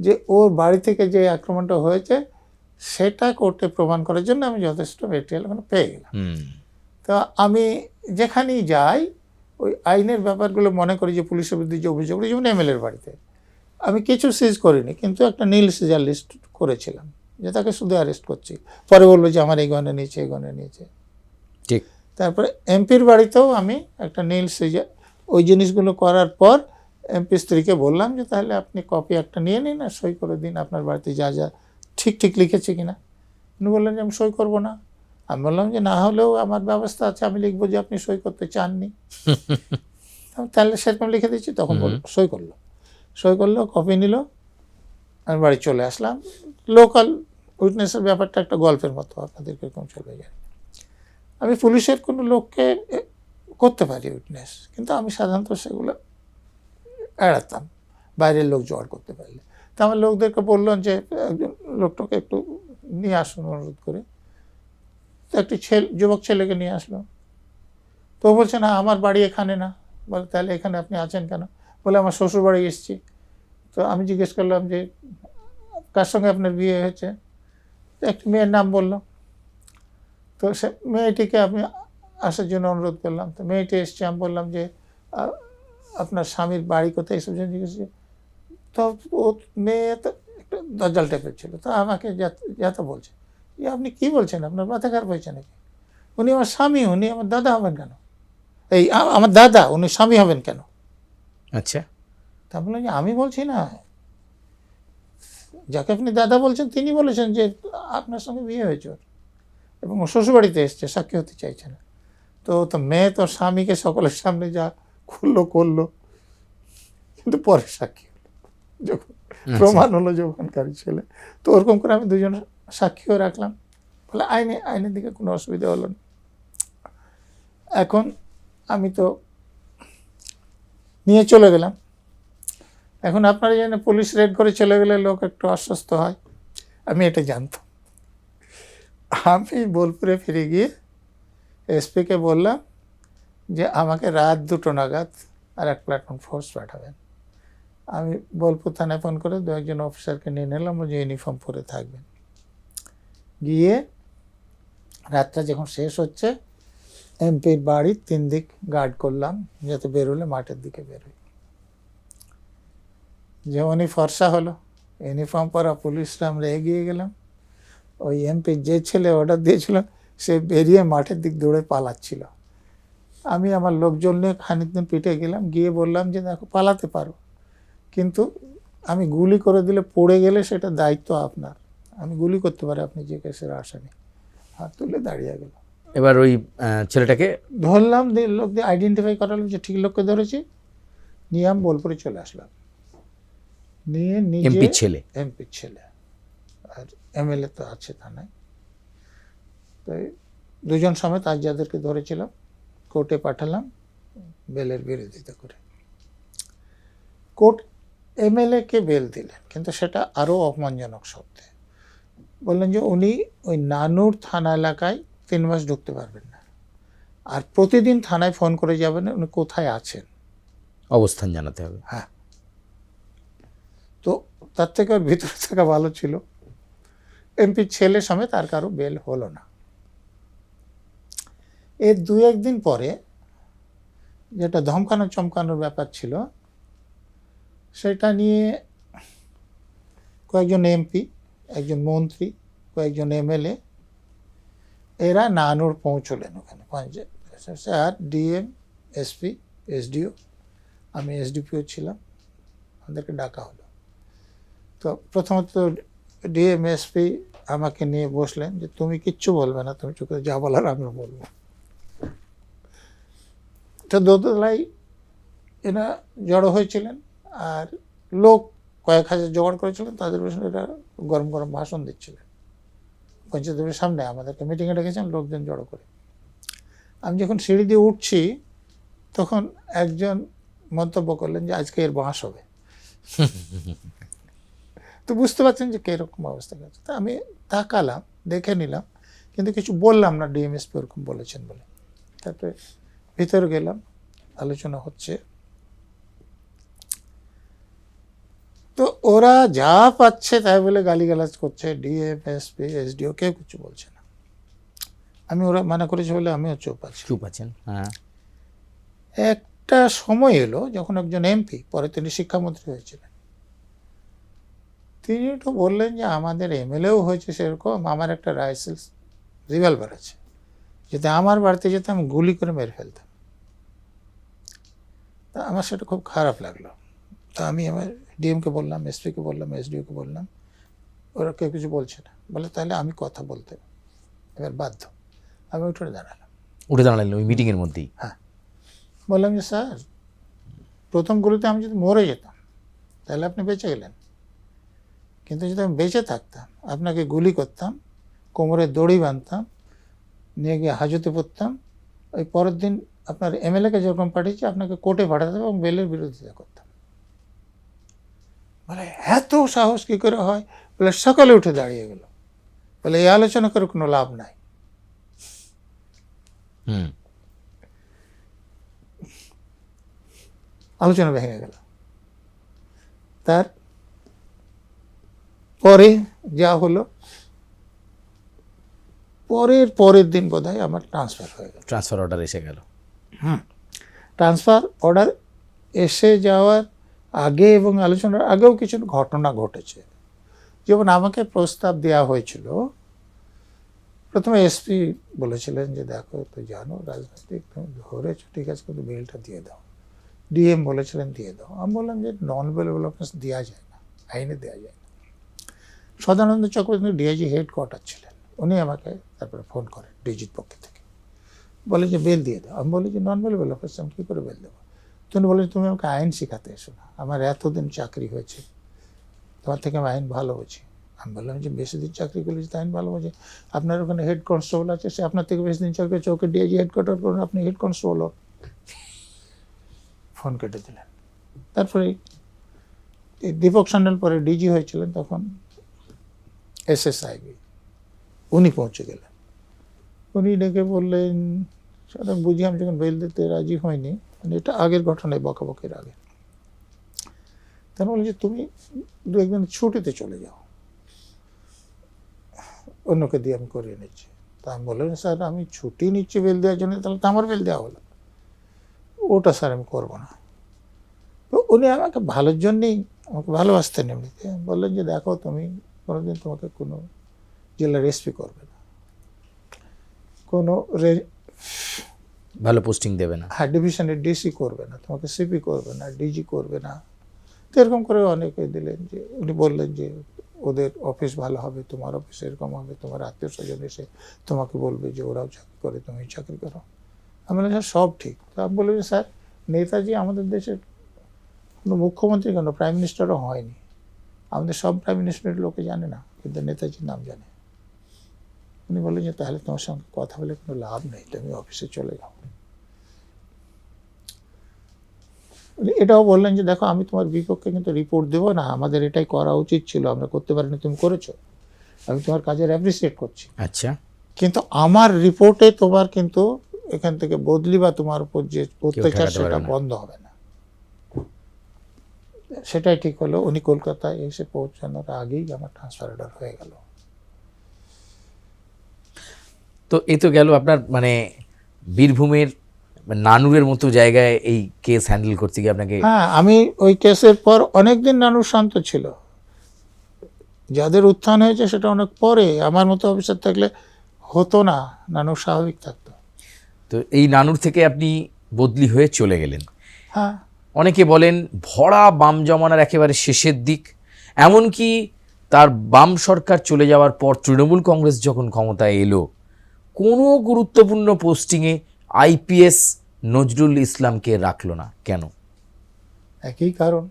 যে ওর বাড়ি থেকে যে আক্রমণটা হয়েছে সেটা কোর্টে প্রমাণ করার জন্য আমি যথেষ্ট মেটেরিয়াল ওখানে পেয়ে গেলাম। তা আমি যেখানেই যাই ওই আইনের ব্যাপারগুলো মনে করি, যে পুলিশের বিরুদ্ধে যে অভিযোগ, যেমন এমএলএর বাড়িতে আমি কিছু সিজ করিনি, কিন্তু একটা নীল সিজার লিস্ট করেছিলাম যে তাকে শুধু অ্যারেস্ট করছি, পরে বলবো যে আমার এই গনে নিয়েছে, এই গনে নিয়েছে। ঠিক। তারপরে এমপির বাড়িতেও আমি একটা নীল সিজার, ওই জিনিসগুলো করার পর এমপি স্ত্রীকে বললাম যে তাহলে আপনি কপি একটা নিয়ে নিন আর সই করে দিন, আপনার বাড়িতে যা যা ঠিক ঠিক লিখেছে কিনা। উনি বললেন যে আমি সই করবো না। আমি বললাম যে না হলেও আমার ব্যবস্থা আছে, আমি লিখবো যে আপনি সই করতে চাননি। তাহলে সেরকম লিখে দিচ্ছি। তখন সই করলো, কপি নিল, আমি বাড়ি চলে আসলাম। লোকাল উইটনেসের ব্যাপারটা একটা গল্পের মতো, আপনাদের এরকম চলে যায়। আমি পুলিশের কোনো লোককে করতে পারি উইটনেস, কিন্তু আমি সাধারণত সেগুলো এড়াতাম, বাইরের লোক জোগাড় করতে পারলে। তো আমার লোকদেরকে বললাম যে একজন লোকটাকে একটু নিয়ে আসুন অনুরোধ করে। তো একটি যুবক ছেলেকে নিয়ে আসলো। তো বলছে না আমার বাড়ি এখানে না। বলে তাহলে এখানে আপনি আছেন কেন? বলে আমার শ্বশুর বাড়ি এসেছি। তো আমি জিজ্ঞেস করলাম যে কার সঙ্গে আপনার বিয়ে হয়েছে? তো একটি মেয়ের নাম বললো। তো সে মেয়েটিকে আমি আসার জন্য অনুরোধ করলাম। তো মেয়েটি এসছে, আমি বললাম যে আপনার স্বামীর বাড়ি কোথায়, এসব জন্য জিজ্ঞেস। তো ও মেয়ে তো একটু দজ্জাল টাইপের ছিল, তো আমাকে যাতে বলছে যে আপনি কি বলছেন, আপনার মাথা খারাপ হয়েছে নাকি? উনি আমার স্বামী, উনি আমার দাদা হবেন কেন? এই আমার দাদা, উনি স্বামী হবেন কেন? আচ্ছা, তা বললাম যে আমি বলছি না, যাকে আপনি দাদা বলছেন তিনি বলেছেন যে আপনার সঙ্গে বিয়ে হয়েছে ওর, এবং ও শ্বশুরবাড়িতে এসছে, সাক্ষী হতে চাইছে না। তো মেয়ে তোর স্বামীকে সকলের সামনে যা করলো, কিন্তু পরে সাক্ষী হলো যখন প্রমাণ হলো যে ওখানকার ছেলে। তো ওরকম করে আমি দুজন সাক্ষীও রাখলাম, বলে আইনের দিকে কোনো অসুবিধা হলো না। এখন আমি তো নিয়ে চলে গেলাম। এখন আপনারা জানেন পুলিশ রেড করে চলে গেলে লোক একটু অস্বস্ত হয়, আমি এটা জানতাম। আমি বোলপুরে ফিরে গিয়ে এসপিকে বললাম যে আমাকে রাত 2টো নাগাদ আর এক প্ল্যাটফর্ম ফোর্স পাঠাবেন। আমি বোলপুর থানায় ফোন করে 2-1 অফিসারকে নিয়ে নিলাম, যে ইউনিফর্ম পরে থাকবেন। গিয়ে রাতটা যখন শেষ হচ্ছে, এমপির বাড়ির 3 দিক গার্ড করলাম, যাতে বেরোলে মাঠের দিকে বেরোই। যেমনই ফর্সা হলো, ইউনিফর্ম পরা পুলিশরা আমরা এগিয়ে গেলাম। ওই এমপির যে ছেলে অর্ডার দিয়েছিল সে বেরিয়ে মাঠের দিক দৌড়ে পালাচ্ছিল। আমি আমার লোকজন নিয়ে খানিকদিন পিঠে গেলাম, গিয়ে বললাম যে দেখো পালাতে পারো, কিন্তু আমি গুলি করে দিলে পড়ে গেলে সেটা দায়িত্ব আপনার, আমি গুলি করতে পারি, আপনি যে কেসের আসামি। হাত তুলে দাঁড়িয়ে গেল। এবার ওই ছেলেটাকে ধরলাম, লোক দিয়ে আইডেন্টিফাই করালাম যে ঠিক লোককে ধরেছি, নিয়ে আমি বোলপুরে চলে আসলাম। নিয়ে নিজে এমপি ছেলে, এমপির ছেলে, আর এমএলএ তো আছে থানায়। তাই দুজন সমেত আজ যাদেরকে ধরেছিলাম কোর্টে পাঠালাম বেলের বিরোধিতা করে। কোর্ট এমএলএ কে বেল দিলেন, কিন্তু সেটা আরও অপমানজনক শব্দে বললেন যে উনি ওই নানুর থানা এলাকায় 3 মাস ঢুকতে পারবেন না, আর প্রতিদিন থানায় ফোন করে যাবেন উনি কোথায় আছেন, অবস্থান জানাতে হবে। হ্যাঁ। তো তার থেকে ওর ভিতরে থাকা ভালো ছিল। এমপির ছেলে সমেত আর কারো বেল হলো না। এর 2-1 দিন পরে যেটা ধমকানো চমকানোর ব্যাপার ছিল, সেটা নিয়ে কয়েকজন এমপি, একজন মন্ত্রী, কয়েকজন এমএলএ এরা নানুর পৌঁছলেন ওখানে পঞ্চায়েত। আর ডিএম, এসপি, এসডিও, আমি এসডিপিও ছিলাম, আমাদেরকে ডাকা হলো। তো প্রথমত ডিএম এসপি আমাকে নিয়ে বসলেন যে তুমি কিচ্ছু বলবে না, তুমি চুপ করে যা বলার আমি বলবো। তো দোতলায় এরা জড়ো হয়েছিলেন, আর লোক কয়েক হাজার জোগাড় করেছিলেন, তাদের পেছনে এরা গরম গরম ভাষণ দিচ্ছিলেন। পঞ্চায়েতের সামনে আমাদেরকে মিটিংয়ে ডেকেছেন লোকজন জড়ো করে। আমি যখন সিঁড়ি দিয়ে উঠছি তখন একজন মন্তব্য করলেন যে আজকে এর বাঁশ হবে। তো বুঝতে পারছেন যে কীরকম অবস্থা গেছে। তা আমি তাকালাম, দেখে নিলাম, কিন্তু কিছু বললাম না, ডিএমএসপি ওরকম বলেছেন বলে। তারপরে ভিতরে গেলাম, আলোচনা হচ্ছে। তো ওরা যা পাচ্ছে তাই বলে গালিগালাজ করছে, ডিএম, এসপি, এসডিও, কেউ কিছু বলছে না। আমি ওরা মানা করেছে বলে আমিও চুপ আছি। চুপ আছেন, হ্যাঁ। একটা সময় এলো যখন একজন এমপি, পরে তিনি শিক্ষামন্ত্রী হয়েছিলেন, তিনি একটু বললেন যে আমাদের এমএলএও হয়েছে সেরকম, আমার একটা রাইফেল রিভলভার আছে, যদি আমার বাড়িতে যেতে আমি গুলি করে মেরে ফেলতাম। তা আমার সেটা খুব খারাপ লাগলো। তা আমি আমার ডিএমকে বললাম, এসপিকে বললাম, এসডিওকে বললাম, ওরা কেউ কিছু বলছে না। বলে তাহলে আমি কথা বলতে এবার বাধ্য। আমি উঠে দাঁড়ালাম। উঠে দাঁড়ালেন ওই মিটিংয়ের মধ্যেই? হ্যাঁ। বললাম যে স্যার, প্রথম গুলিতে আমি যদি মরে যেতাম তাহলে আপনি বেঁচে গেলেন, কিন্তু যদি আমি বেঁচে থাকতাম আপনাকে গুলি করতাম, কোমরে দড়ি বাঁধতাম, নিয়ে গিয়ে হাজতে পড়তাম, ওই পরের দিন আপনার এমএলএকে যেরকম পাঠিয়েছি আপনাকে কোর্টে পাঠাতাম এবং বেলের বিরোধিতা করতাম। বলে এত সাহস কী করে হয়? বলে সকালে উঠে দাঁড়িয়ে গেল, বলে এই আলোচনা করে কোনো লাভ নাই। আলোচনা ভেঙে গেল। তার পরে যা হলো, পরের দিন বোধহয় আমার ট্রান্সফার হয়ে গেল। ট্রান্সফার অর্ডার এসে গেল। ট্রান্সফার অর্ডার এসে যাওয়ার আগে এবং আলোচনার আগেও কিছু ঘটনা ঘটেছে। যেমন আমাকে প্রস্তাব দেওয়া হয়েছিল, প্রথমে এসপি বলেছিলেন যে দেখো তো জানো রাজনৈতিক তুমি ধরেছো, ঠিক আছে, কিন্তু বেলটা দিয়ে দাও। ডিএম বলেছিলেন দিয়ে দাও। আমি বললাম যে নন বেলেবল অফেন্স দেওয়া যায় না, আইনে দেওয়া যায় না। সদানন্দ চক্রবর্তী ডিআইজি হেডকোয়ার্টার ছিলেন, উনি আমাকে তারপরে ফোন করেন ডিজির পক্ষ থেকে, বলে যে বেল দিয়ে দাও। আমি বলি যে নন বেলেবল অফেন্স আমি কী করে বেল দেবো? তিনি বলেন তুমি আমাকে আইন শেখাতে এসো না, আমার এতদিন চাকরি হয়েছে, তোমার থেকে আমি আইন ভালো বুঝি। আমি বললাম যে বেশি দিন চাকরি করলে তো আইন ভালো বুঝি, আপনার ওখানে হেড কনস্টেবল আছে, সে আপনার থেকে বেশি দিন চাকরি চৌকে ডিআইজি হেডকোয়ার্টার করুন, আপনি হেড কনস্টেবল হন। ফোন কেটে দিলেন। তারপরে দীপক সান্যাল পরে ডিজি হয়েছিলেন, তখন এসএসআইবি, উনি পৌঁছে গেলেন। উনি ডেকে বললেন, সেটা বুঝি আমি যখন বেল দিতে রাজি হয়নি, মানে এটা আগের ঘটনায় বকাবকির আগে, তার বলে যে তুমি 2-1 দিন ছুটিতে চলে যাও, অন্যকে দিয়ে আমি করিয়ে নিচ্ছি। তা আমি বললাম স্যার আমি ছুটি নিচ্ছি বেল দেওয়ার জন্য, তাহলে তো আমার বেল দেওয়া হলো, ওটা স্যার আমি করবো না। তো উনি আমাকে ভালোর জন্যেই, আমাকে ভালোবাসতেন এমনিতে, বললেন যে দেখো তুমি কোনোদিন তোমাকে কোনো জেলার এসপি করবে না, কোনো ভালো পোস্টিং দেবে না, হ্যাঁ ডিভিশনের ডিসি করবে না, তোমাকে সিপি করবে না, ডিজি করবে না। তো এরকম করে অনেকে দিলেন। যে উনি বললেন যে ওদের অফিস ভালো হবে, তোমার অফিস এরকম হবে, তোমার আত্মীয় স্বজন এসে তোমাকে বলবে যে ওরাও চাকরি করে, তুমি চাকরি করো। আমি বললাম স্যার সব ঠিক। তো আমি বললাম যে স্যার নেতাজি আমাদের দেশের কোনো মুখ্যমন্ত্রী কেন, প্রাইম মিনিস্টারও হয়নি, আমাদের সব প্রাইম মিনিস্টারের লোকে জানে না, কিন্তু নেতাজির নাম জানে। উনি বললেন যে তাহলে তোমার সঙ্গে কথা বলে কোনো লাভ নেই, তুমি অফিসে চলে যাও। এটাও বললেন যে দেখো আমি তোমার বিপক্ষে কিন্তু রিপোর্ট দেবো না, আমাদের এটাই করা উচিত ছিল, আমরা করতে পারিনি, তুমি করেছো, আমি তোমার কাজের অ্যাপ্রিসিয়েট করছি, আচ্ছা, কিন্তু আমার রিপোর্টে তোমার কিন্তু এখান থেকে বদলি বা তোমার উপর যে অত্যাচার ঠেকাতে সেটা পারবে না। বন্ধ হবে না। সেটাই ঠিক হলো। উনি কলকাতায় এসে পৌঁছানোর আগেই আমার ট্রান্সফার অর্ডার হয়ে গেল। তো এই তো গেল আপনার মানে বীরভূমের নানুরের মতো জায়গায় এই কেস হ্যান্ডেল করতে গিয়ে আপনাকে। হ্যাঁ, আমি ওই কেসের পর অনেকদিন নানুর শান্ত ছিল। যাদের উত্থান হয়েছে সেটা অনেক পরে, আমার মতো অফিসার থাকলে হতো না, নানু স্বাভাবিক থাকতো। তো এই নানুর থেকে আপনি বদলি হয়ে চলে গেলেন। হ্যাঁ, অনেকে বলেন ভরা বাম জমানার একেবারে শেষের দিক, এমনকি তার বাম সরকার চলে যাওয়ার পর তৃণমূল কংগ্রেস যখন ক্ষমতায় এলো, কোনো গুরুত্বপূর্ণ পোস্টিংয়ে আইপিএস নজরুল ইসলামকে রাখলো না কেন? একই কারণ।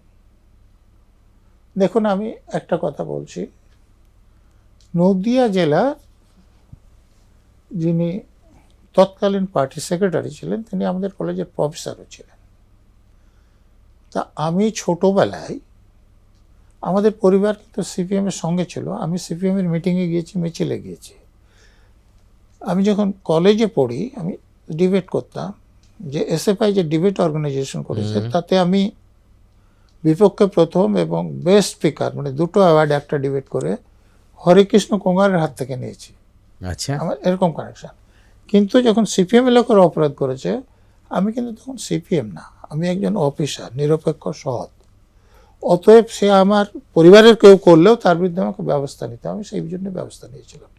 দেখুন আমি একটা কথা বলছি, নদিয়া জেলার যিনি তৎকালীন পার্টি সেক্রেটারি ছিলেন তিনি আমাদের কলেজের প্রফেসরও ছিলেন। তা আমি ছোটবেলায়, আমাদের পরিবার কিন্তু সিপিএমের সঙ্গে ছিল, আমি সিপিএমের মিটিংয়ে গিয়েছি, মিছিলে গিয়েছি। আমি যখন কলেজে পড়ি আমি ডিবেট করতাম, যে এসএফআই যে ডিবেট অর্গানাইজেশন করেছে তাতে আমি বিপক্ষে প্রথম এবং বেস্ট স্পিকার মানে দুটো অ্যাওয়ার্ড একটা ডিবেট করে হরেকৃষ্ণ কোঙ্গারের হাত থেকে নিয়েছি। আচ্ছা, আমার এরকম কানেকশন। কিন্তু যখন সিপিএম লোকের অপরাধ করেছে, আমি কিন্তু তখন সিপিএম না, আমি একজন অফিসার, নিরপেক্ষ, সৎ। অতএব সে আমার পরিবারের কেউ করলেও তার বিরুদ্ধে আমাকে ব্যবস্থা নিতে, আমি সেই জন্য ব্যবস্থা নিয়েছিলাম।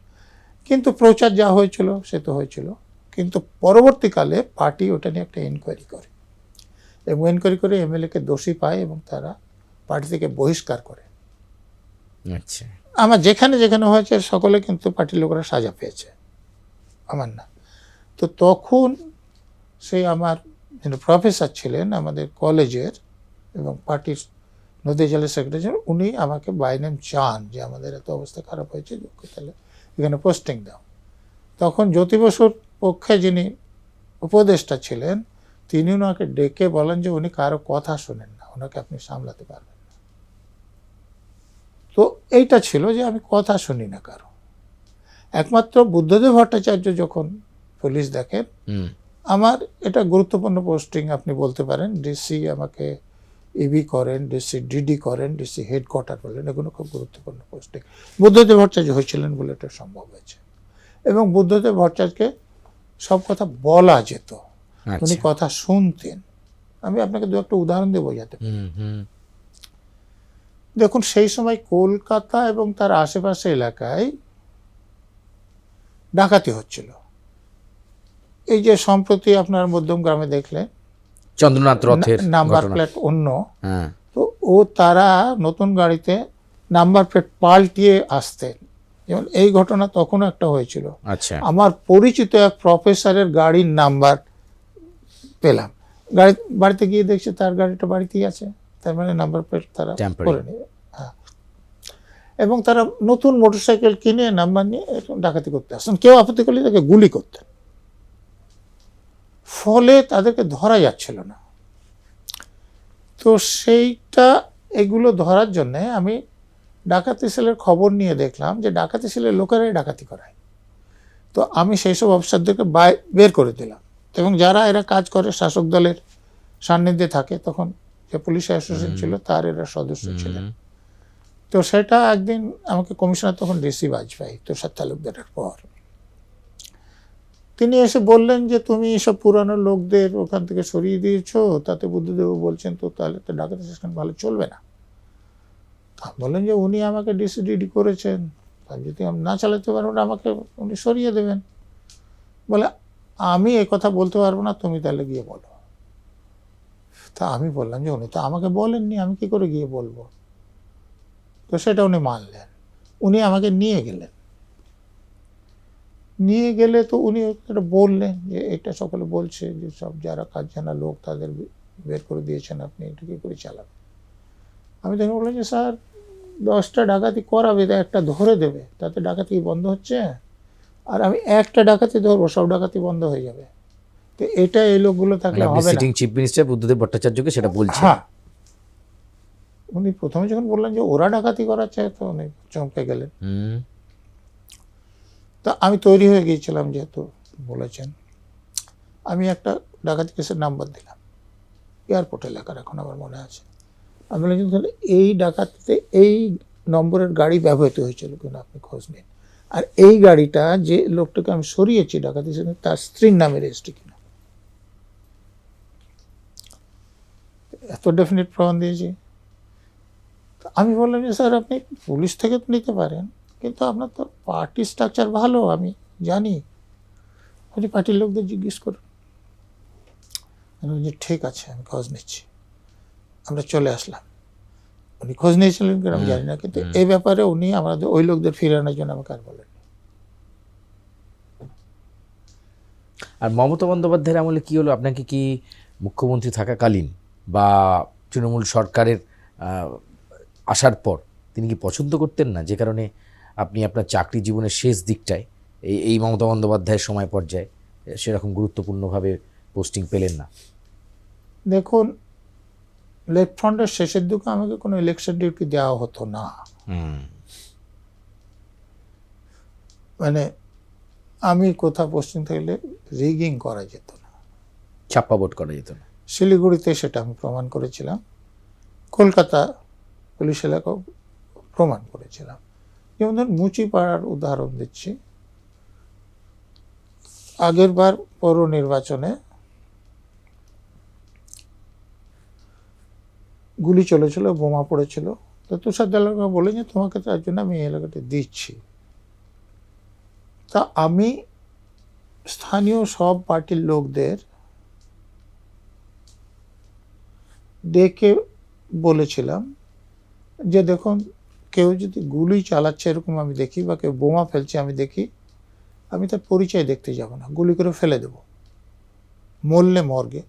কিন্তু প্রচার যা হয়েছিল সে তো হয়েছিল, কিন্তু পরবর্তীকালে পার্টি ওটা নিয়ে একটা এনকোয়ারি করে এবং এনকোয়ারি করে এমএলএকে দোষী পায় এবং তারা পার্টি থেকে বহিষ্কার করে। আচ্ছা, আমার যেখানে যেখানে হয়েছে সকলে কিন্তু পার্টির লোকেরা সাজা পেয়েছে, আমার না। তো তখন সেই আমার প্রফেসর ছিলেন আমাদের কলেজের এবং পার্টির নদী জেলার সেক্রেটারি, উনি আমাকে বাই নেম চান যে আমাদের এত অবস্থা খারাপ হয়েছে, তাহলে এখানে পোস্টিং দাও। তখন জ্যোতি বসুর পক্ষে যিনি উপদেষ্টা ছিলেন তিনি ওনাকে ডেকে বলেন যে উনি কারো কথা শোনেন না, ওনাকে আপনি সামলাতে পারবেন না। তো এইটা ছিল যে আমি কথা শুনি না কারো। একমাত্র বুদ্ধদেব ভট্টাচার্য যখন পুলিশ দেখেন, আমার এটা গুরুত্বপূর্ণ পোস্টিং আপনি বলতে পারেন, ডিসি আমাকে ইবি করেন, ডিসি ডিডি করেন, ডিসি হেডকোয়ার্টার বলেন, এগুলো খুব গুরুত্বপূর্ণ পোস্টিং। বুদ্ধদেব ভট্টাচার্য হয়েছিলেন বলে এটা সম্ভব হয়েছে। এবং বুদ্ধদেব ভট্টাচার্যকে সব কথা বলা যেত, উনি কথা শুনতেন। আমি আপনাকে দু একটা উদাহরণ দিয়ে বোঝাতে পারি। দেখুন সেই সময় কলকাতা এবং তার আশেপাশে এলাকায় ডাকাতি হচ্ছিল। এই যে সম্প্রতি আপনার মধ্যম গ্রামে দেখলেন চন্দ্রনাথ রথের নাম্বার প্লেট অন্য, তো তারা নতুন গাড়িতে নাম্বার প্লেট পাল্টিয়ে আসতেন। যেমন এই ঘটনা তখনও একটা হয়েছিল। আচ্ছা, আমার পরিচিত এক প্রফেসরের গাড়ির নাম্বার পেলাম, বাড়িতে গিয়ে দেখছি তার গাড়িটা বাড়িতেই আছে, তার মানে নাম্বার প্লেট তারা করে নেবে। হ্যাঁ, এবং তারা নতুন মোটরসাইকেল কিনে নাম্বার নিয়ে ডাকাতি করতে আসতেন, কেউ আপত্তি করলে তাকে গুলি করতেন, ফলে তাদেরকে ধরা যাচ্ছিল না। তো সেইটা এগুলো ধরার জন্যে আমি ডাকাতি সেলের খবর নিয়ে দেখলাম যে ডাকাতি সেলের লোকেরাই ডাকাতি করায়। তো আমি সেই সব অফিসারদেরকে বের করে দিলাম, এবং যারা এরা কাজ করে শাসক দলের সান্নিধ্যে থাকে, তখন যে পুলিশ অ্যাসোসিয়েশন ছিল তার এরা সদস্য ছিলেন। তো সেটা একদিন আমাকে কমিশনার তখন ডিসি বাজপেয়ী তুষার তালুকদারের পর, তিনি এসে বললেন যে তুমি এসব পুরানো লোকদের ওখান থেকে সরিয়ে দিয়েছো, তাতে বুদ্ধদেব বলছেন তো তাহলে তো ডাকাতি সিস্টেম ভালো চলবে না। বললেন যে উনি আমাকে ডিসিডিডি করেছেন, যদি আমি না চালাতে পারবো না আমাকে উনি সরিয়ে দেবেন। বলে আমি এ কথা বলতে পারবো না, তুমি তাহলে গিয়ে বলো। তা আমি বললাম যে উনি তো আমাকে বলেননি, আমি কি করে গিয়ে বলবো। তো সেটা উনি মানলেন। উনি আমাকে নিয়ে গেলেন, নিয়ে গেলে তো উনি একটা বললেন যে এটা সকলে বলছে যে সব যারা কাজ জানা লোক তাদের বের করে দিয়েছেন, আপনি এটা কি করে চালাবেন। আমি তখন বললাম যে স্যার 10টা ডাকাতি করাবে তা একটা ধরে দেবে, তাতে ডাকাতি বন্ধ হচ্ছে, আর আমি একটা ডাকাতি ধরবো সব ডাকাতি বন্ধ হয়ে যাবে, তো এটা এই লোকগুলো থাকলে মানে আপনি হবে না। সিটিং চিফ মিনিস্টার বুদ্ধদেব ভট্টাচার্যকে সেটা বলছেন? হ্যাঁ, উনি প্রথমে যখন বললেন যে ওরা ডাকাতি করাচ্ছে তো উনি চমকে গেলেন। হুম। তা আমি তৈরি হয়ে গিয়েছিলাম যেহেতু বলেছেন, আমি একটা ডাকাতি কেসের নাম্বার দিলাম, এয়ারপোর্ট এলাকার, এখন আমার মনে আছে। আমি বললাম যে তাহলে এই ডাকাতিতে এই নম্বরের গাড়ি ব্যবহৃত হয়েছিল কিনা আপনি খোঁজ নিন, আর এই গাড়িটা যে লোকটাকে আমি সরিয়েছি ডাকাতি সঙ্গে তার স্ত্রীর নামে রেজিস্ট্রি কিনা। এত ডেফিনেট প্রমাণ দিয়েছি। তো আমি বললাম যে স্যার আপনি পুলিশ থেকে তো নিতে পারেন, কিন্তু আপনার তো পার্টি স্ট্রাকচার ভালো আমি জানি, আপনি পার্টির লোকদের জিজ্ঞেস করুন। আমি বলছি ঠিক আছে, আমি খোঁজ নিচ্ছি। আমরা চলে আসলাম। উনি খোঁজ নিয়েছিলেন কিনা আমি জানি না, কিন্তু এই ব্যাপারে উনি আমাদের ওই লোকদের ফিরানোর জন্য আমাকে আর বলেন। আর মমতা বন্দ্যোপাধ্যায়ের আমলে কি হলো? আপনাকে কি মুখ্যমন্ত্রী থাকাকালীন বা তৃণমূল সরকারের আসার পর তিনি কি পছন্দ করতেন না, যে কারণে আপনি আপনার চাকরি জীবনের শেষ দিকটায় এই মমতা বন্দ্যোপাধ্যায়ের সময় পর্যায়ে সেরকম গুরুত্বপূর্ণভাবে পোস্টিং পেলেন না? দেখুন, লেফট ফ্রন্টের শেষের দিকে আমাকে কোনো ইলেকশন ডিউটি দেওয়া হতো না। মানে আমি কোথাও পোস্টিং থাকলে রিগিং করা যেত না, ছাপ্পা ভোট করা যেত না। শিলিগুড়িতে সেটা আমি প্রমাণ করেছিলাম, কলকাতা পুলিশ এলাকাও প্রমাণ করেছিলাম। যেমন ধরুন মুচিপাড়ার উদাহরণ দিচ্ছি, আগের বার পৌর নির্বাচনে গুলি চলেছিল, বোমা পড়েছিল, তো তুষার দেওয়ানকে বলে যে তোমাকে তার জন্য আমি এই এলাকাটা দিচ্ছি। তা আমি স্থানীয় সব পার্টির লোকদের ডেকে বলেছিলাম যে দেখুন, কেউ যদি গুলি চালাচ্ছে এরকম আমি দেখি, বা কেউ বোমা ফেলছে আমি দেখি, আমি তার পরিচয় দেখতে যাব না, গুলি করে ফেলে দেব, মরলে মর্গে,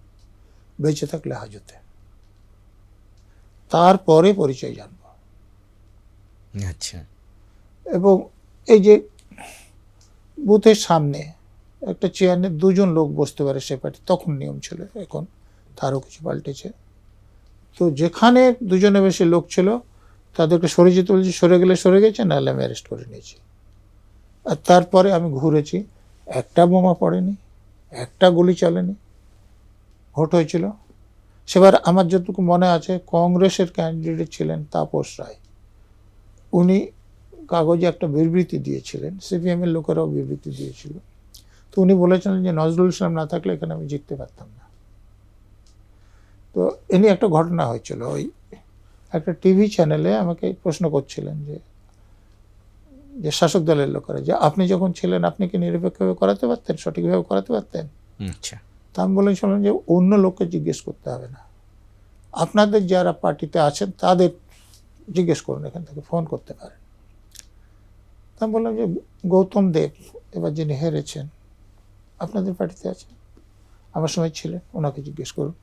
বেঁচে থাকলে হাজতে, তারপরে পরিচয় জানব। আচ্ছা। এবং এই যে বুথের সামনে একটা চেয়ারে 2জন লোক বসতে পারে সে পার্টি, তখন নিয়ম ছিল, এখন তারও কিছু পাল্টেছে। তো যেখানে 2জনের বেশি লোক ছিল তাদেরকে সরে যেতে বলছি, সরে গেলে সরে গেছে, নাহলে আমি অ্যারেস্ট করে নিয়েছি। আর তারপরে আমি ঘুরেছি, একটা বোমা পড়েনি, একটা গুলি চলেনি, ভোট হয়েছিল। সেবার আমার যতটুকু মনে আছে, কংগ্রেসের ক্যান্ডিডেট ছিলেন তাপস রায়, উনি কাগজে একটা বিবৃতি দিয়েছিলেন, সিপিএমের লোকেরাও বিবৃতি দিয়েছিল, তো উনি বলেছিলেন যে নজরুল ইসলাম না থাকলে এখানে আমি জিততে পারতাম না। তো এনি একটা ঘটনা হয়েছিল, ওই একটা টিভি চ্যানেলে আমাকে প্রশ্ন করছিলেন যে শাসক দলের লোকেরা, যে আপনি যখন ছিলেন আপনি কি নিরপেক্ষভাবে করাতে পারতেন, সঠিকভাবে করাতে পারতেন? আচ্ছা। তা আমি বলেছিলাম যে অন্য লোককে জিজ্ঞেস করতে হবে না, আপনাদের যারা পার্টিতে আছেন তাদের জিজ্ঞেস করুন, এখান থেকে ফোন করতে পারেন। তা আমি বললাম যে গৌতম দেব এবার যিনি হেরেছেন আপনাদের পার্টিতে আছেন, আমার সময় ছিলেন, ওনাকে জিজ্ঞেস করুন।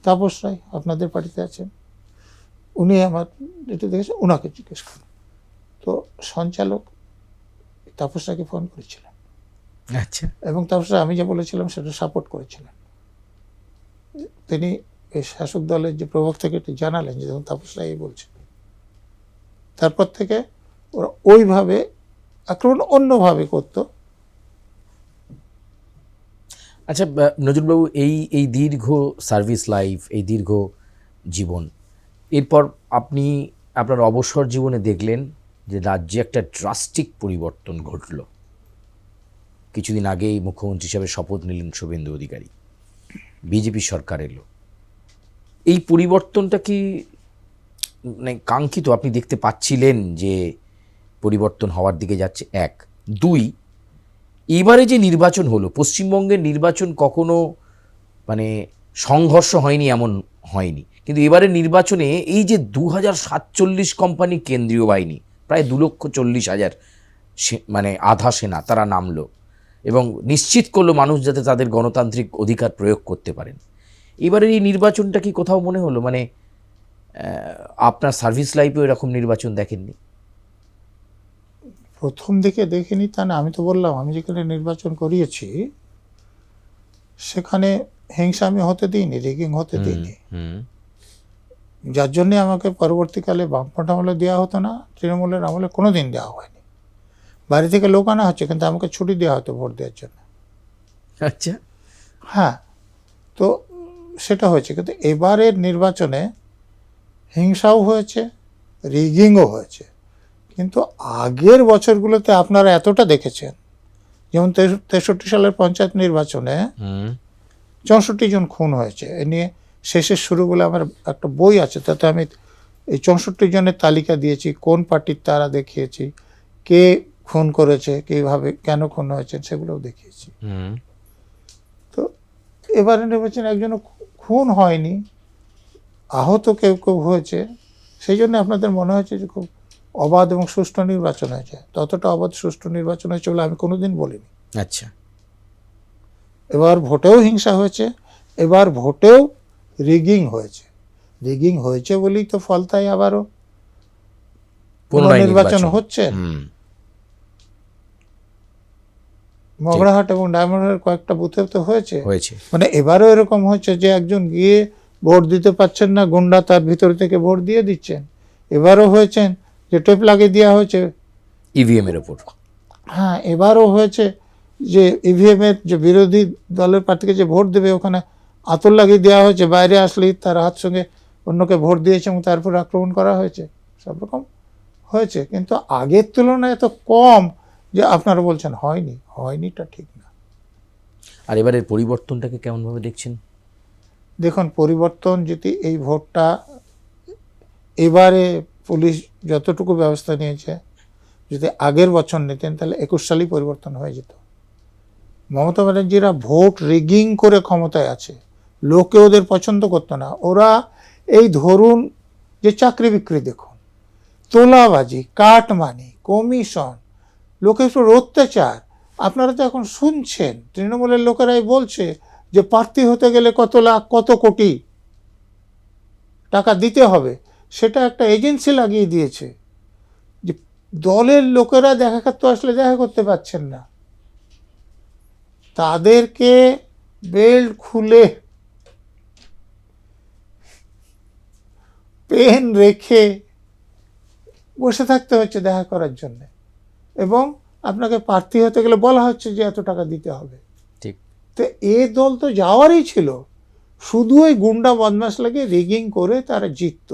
তাপস রায় আপনাদের পার্টিতে আছেন, উনি আমার এটা দেখেছেন, ওনাকে জিজ্ঞেস করুন। তো সঞ্চালক তাপস রায়কে ফোন করেছিলেন। আচ্ছা। এবং তাপস রায় আমি যা বলেছিলাম সেটা সাপোর্ট করেছিলেন। তিনি এই শাসক দলের যে প্রবক্তাকে এটি জানালেন যে তাপস রায় বলছে। তারপর থেকে ওরা ওইভাবে আক্রমণ অন্যভাবে করতো। আচ্ছা নজরুলবাবু, এই দীর্ঘ সার্ভিস লাইফ, এই দীর্ঘ জীবন, এরপর আপনি আপনার অবসর জীবনে দেখলেন যে রাজ্যে একটা ড্রাস্টিক পরিবর্তন ঘটল। কিছুদিন আগেই মুখ্যমন্ত্রী হিসাবে শপথ নিলেন শুভেন্দু অধিকারী, বিজেপি সরকার এলো। এই পরিবর্তনটা কি মানে কাঙ্ক্ষিত? আপনি দেখতে পাচ্ছিলেন যে পরিবর্তন হওয়ার দিকে যাচ্ছে? 1, 2, এবারে যে নির্বাচন হলো, পশ্চিমবঙ্গের নির্বাচন কখনো মানে সংঘর্ষ হয়নি এমন হয়নি, কিন্তু এবারে নির্বাচনে এই যে 2047 কোম্পানি কেন্দ্রীয় বাহিনী প্রায় 2,40,000 মানে আধা সেনা তারা নামলো এবং নিশ্চিত করলো মানুষ যাতে তাদের গণতান্ত্রিক অধিকার প্রয়োগ করতে পারেন। এবারের এই নির্বাচনটা কি কোথাও মনে হলো মানে আপনার সার্ভিস লাইফেও এরকম নির্বাচন দেখেননি? প্রথম দিকে দেখিনি তা না, আমি তো বললাম আমি যেখানে নির্বাচন করিয়েছি সেখানে হিংসা আমি হতে দিইনি, রিগিং হতে দিইনি, যার জন্যে আমাকে পরবর্তীকালে বামফ্রন্ট আমলে দেওয়া হতো না, তৃণমূলের আমলে কোনো দিন দেওয়া হয়নি। বাড়ি থেকে লোক আনা হচ্ছে কিন্তু আমাকে ছুটি দেওয়া হতো ভোট দেওয়ার জন্য। আচ্ছা, হ্যাঁ, তো সেটা হয়েছে। কিন্তু এবারের নির্বাচনে হিংসাও হয়েছে, রিগিংও হয়েছে। কিন্তু আগের বছরগুলোতে আপনারা এতটা দেখেছেন, যেমন 63 সালের পঞ্চায়েত নির্বাচনে 64 জন খুন হয়েছে। এ নিয়ে শেষের শুরু বলে আমার একটা বই আছে, তাতে আমি এই 64 জনের তালিকা দিয়েছি, কোন পার্টির তারা দেখিয়েছি, কে খুন করেছে, কীভাবে কেন খুন হয়েছে সেগুলোও দেখিয়েছি। তো এবারে নির্বাচনে একজনও খুন হয়নি, আহত কেউ কেউ হয়েছে। সেই জন্য আপনাদের মনে হয়েছে যে খুব অবাধ এবং সুষ্ঠু নির্বাচন হয়েছে। ততটা অবাধ সুষ্ঠু নির্বাচন হয়েছে বলে আমি কোনোদিন বলিনি। আচ্ছা, এবার ভোটেও হিংসা হয়েছে, এবার ভোটেও রিগিং হয়েছে। রিগিং হয়েছে বলেই তো ফল তাই আবারও পুনর্নির্বাচন হচ্ছে। মগরাহাট এবং ডায়মন্ডের কয়েকটা বুথে তো হয়েছে। মানে এবারও এরকম হচ্ছে যে একজন গিয়ে ভোট দিতে পারছেন না, গুন্ডা তার ভিতর থেকে ভোট দিয়ে দিচ্ছেন। এবারও হয়েছেন যে টেপ লাগিয়ে দেওয়া হয়েছে ইভিএম এর উপর। হ্যাঁ, এবারও হয়েছে যে ইভিএম এর যে বিরোধী দলের প্রার্থীকে যে ভোট দেবে ওখানে আতর লাগিয়ে দেওয়া হয়েছে, বাইরে আসলেই তার হাত সঙ্গে অন্যকে ভোট দিয়েছে এবং তারপর আক্রমণ করা হয়েছে। সব রকম হয়েছে, কিন্তু আগের তুলনায় এত কম যে আপনারা বলছেন হয়নি। হয়নিটা ঠিক না। আর এবারের পরিবর্তনটাকে কেমনভাবে দেখছেন? দেখুন, পরিবর্তন যদি এই ভোটটা এবারে পুলিশ যতটুকু ব্যবস্থা নিয়েছে যদি আগের বছর নিতেন তাহলে 21 সালেই পরিবর্তন হয়ে যেত। মমতা ব্যানার্জিরা ভোট রিগিং করে ক্ষমতায় আছে, লোকে ওদের পছন্দ করতো না। ওরা এই ধরুন যে চাকরি বিক্রি দেখুন, তোলাবাজি, কাটমানি, কমিশন, লোকের উপর অত্যাচার, আপনারা তো এখন শুনছেন তৃণমূলের লোকেরাই বলছে যে প্রার্থী হতে গেলে কত লাখ কত কোটি টাকা দিতে হবে। সেটা একটা এজেন্সি লাগিয়ে দিয়েছে যে দলের লোকেরা দেখা করতে আসলে দেখা করতে পারছেন না, তাদেরকে বেল্ট খুলে পেন রেখে বসে থাকতে হচ্ছে দেখা করার জন্য, এবং আপনাকে প্রার্থী হতে গেলে বলা হচ্ছে যে এত টাকা দিতে হবে। ঠিক। তো এ দল তো যাওয়ারই ছিল, শুধু ওই গুন্ডা বদমাশ লাগে রিগিং করে তারা জিতত।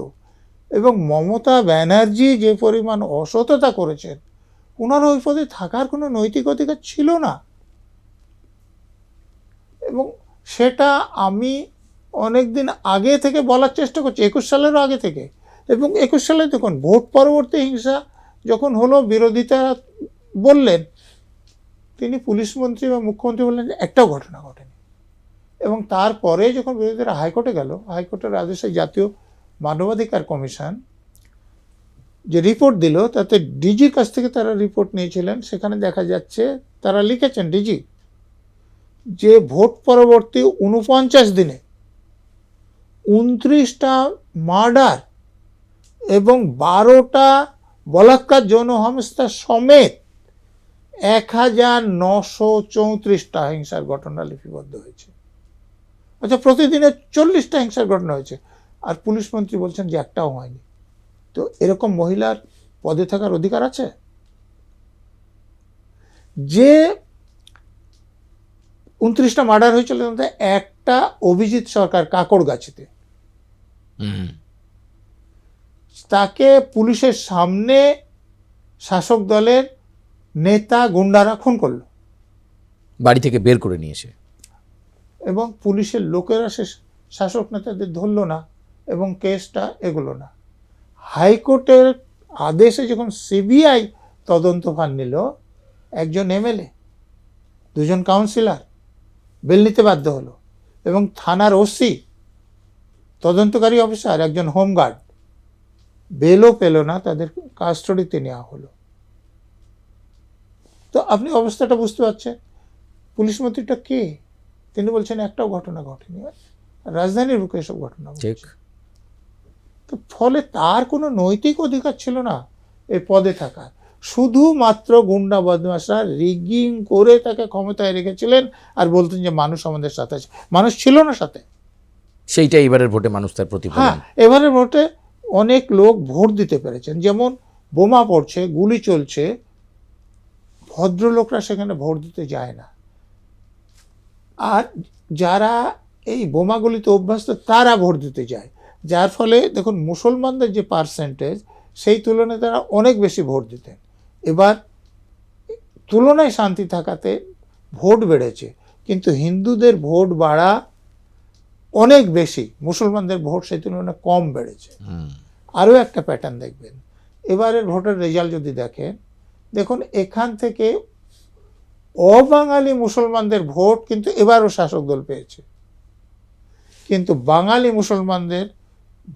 এবং মমতা ব্যানার্জি যে পরিমাণ অসততা করেছেন, ওনার ওই পদে থাকার কোনো নৈতিক অধিকার ছিল না। এবং সেটা আমি অনেক দিন আগে থেকে বলার চেষ্টা করছি, 21 সালেরও আগে থেকে। এবং 21 সালে দেখুন ভোট পরবর্তী হিংসা যখন হলো, বিরোধিতা বললেন, তিনি পুলিশ মন্ত্রী বা মুখ্যমন্ত্রী বললেন যে একটাও ঘটনা ঘটেনি। এবং তারপরে যখন বিরোধীরা হাইকোর্টে গেল, হাইকোর্টের আদেশে জাতীয় মানবাধিকার কমিশন যে রিপোর্ট দিল, তাতে ডিজির কাছ থেকে তারা রিপোর্ট নিয়েছিলেন। সেখানে দেখা যাচ্ছে তারা লিখেছেন ডিজি যে ভোট পরবর্তী 49 দিনে 29টা মার্ডার এবং 12টা বলাৎকার যৌন হেনস্থা সমেত 1934টা হিংসার ঘটনা লিপিবদ্ধ হয়েছে। আচ্ছা, প্রতিদিনে 40টা হিংসার ঘটনা হয়েছে, আর পুলিশ মন্ত্রী বলছেন যে একটাও হয়নি। তো এরকম মহিলার পদে থাকার অধিকার আছে? যে 29টা মার্ডার হয়েছিল একটা অভিজিৎ সরকার কাকড়গাছিতে, তাকে পুলিশের সামনে শাসক দলের নেতা গুন্ডারা খুন করলো, বাড়ি থেকে বের করে নিয়েছে। এবং পুলিশের লোকেরা সে শাসক নেতাদের ধরলো না এবং কেসটা এগোলো না। হাইকোর্টের আদেশে যখন সিবিআই তদন্তভার নিল, একজন এমএলএ, 2 জন কাউন্সিলর বেল নিতে বাধ্য হলো, এবং থানার ওসি, তদন্তকারী অফিসার, একজন হোমগার্ড বেলও পেল না, তাদের কাস্টডিতে নেওয়া হলো। তো আপনি অবস্থাটা বুঝতে পারছেন, পুলিশ মন্ত্রীটা কে? তিনি বলছেন একটাও ঘটনা ঘটেনি। রাজধানীর বুকে এসব ঘটনা ঘটছে। তো ফলে তার কোনো নৈতিক অধিকার ছিল না এই পদে থাকার, শুধুমাত্র গুন্ডা বদমাশরা রিগিং করে তাকে ক্ষমতায় রেখেছিলেন আর বলতেন যে মানুষ আমাদের সাথে আছে। মানুষ ছিল না সাথে। সেইটা এবারের ভোটে মানুষ তার হ্যাঁ, প্রতিফলন। এবারে ভোটে অনেক লোক ভোট দিতে পেরেছেন। যেমন বোমা পড়ছে, গুলি চলছে, ভদ্রলোকরা সেখানে ভোট দিতে যায় না। আর যারা এই বোমাগুলিতে অভ্যস্ত তারা ভোট দিতে যায়, যার ফলে দেখুন মুসলমানদের যে পার্সেন্টেজ সেই তুলনায় তারা অনেক বেশি ভোট দিতেন। এবার তুলনায় শান্তি থাকাতে ভোট বেড়েছে, কিন্তু হিন্দুদের ভোট বাড়া অনেক বেশি, মুসলমানদের ভোট সেই তুলনায় কম বেড়েছে। আরও একটা প্যাটার্ন দেখবেন, এবারের ভোটের রেজাল্ট যদি দেখেন, দেখুন এখান থেকে অবাঙালি মুসলমানদের ভোট কিন্তু এবারও শাসক দল পেয়েছে, কিন্তু বাঙালি মুসলমানদের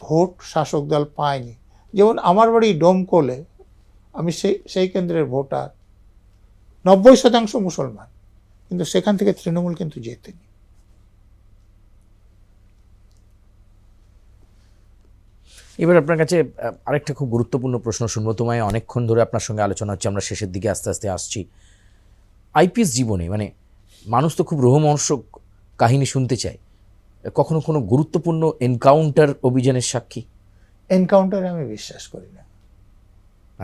ভোট শাসক দল পায়নি। যেমন আমার বাড়ি ডোমকলে, আমি সেই কেন্দ্রের ভোটার, 90% মুসলমান, কিন্তু সেখান থেকে তৃণমূল কিন্তু জেতেনি। এবার আপনার কাছে আরেকটা খুব গুরুত্বপূর্ণ প্রশ্ন শুনবো। তোমায় অনেকক্ষণ ধরে আপনার সঙ্গে আলোচনা হচ্ছে, আমরা শেষের দিকে আস্তে আস্তে আসছি। আইপিএস জীবনে মানে মানুষ তো খুব রোমহর্ষক কাহিনী শুনতে চায়, কখনো কোনো গুরুত্বপূর্ণ এনকাউন্টার অভিযানের সাক্ষী? এনকাউন্টারে আমি বিশ্বাস করি না।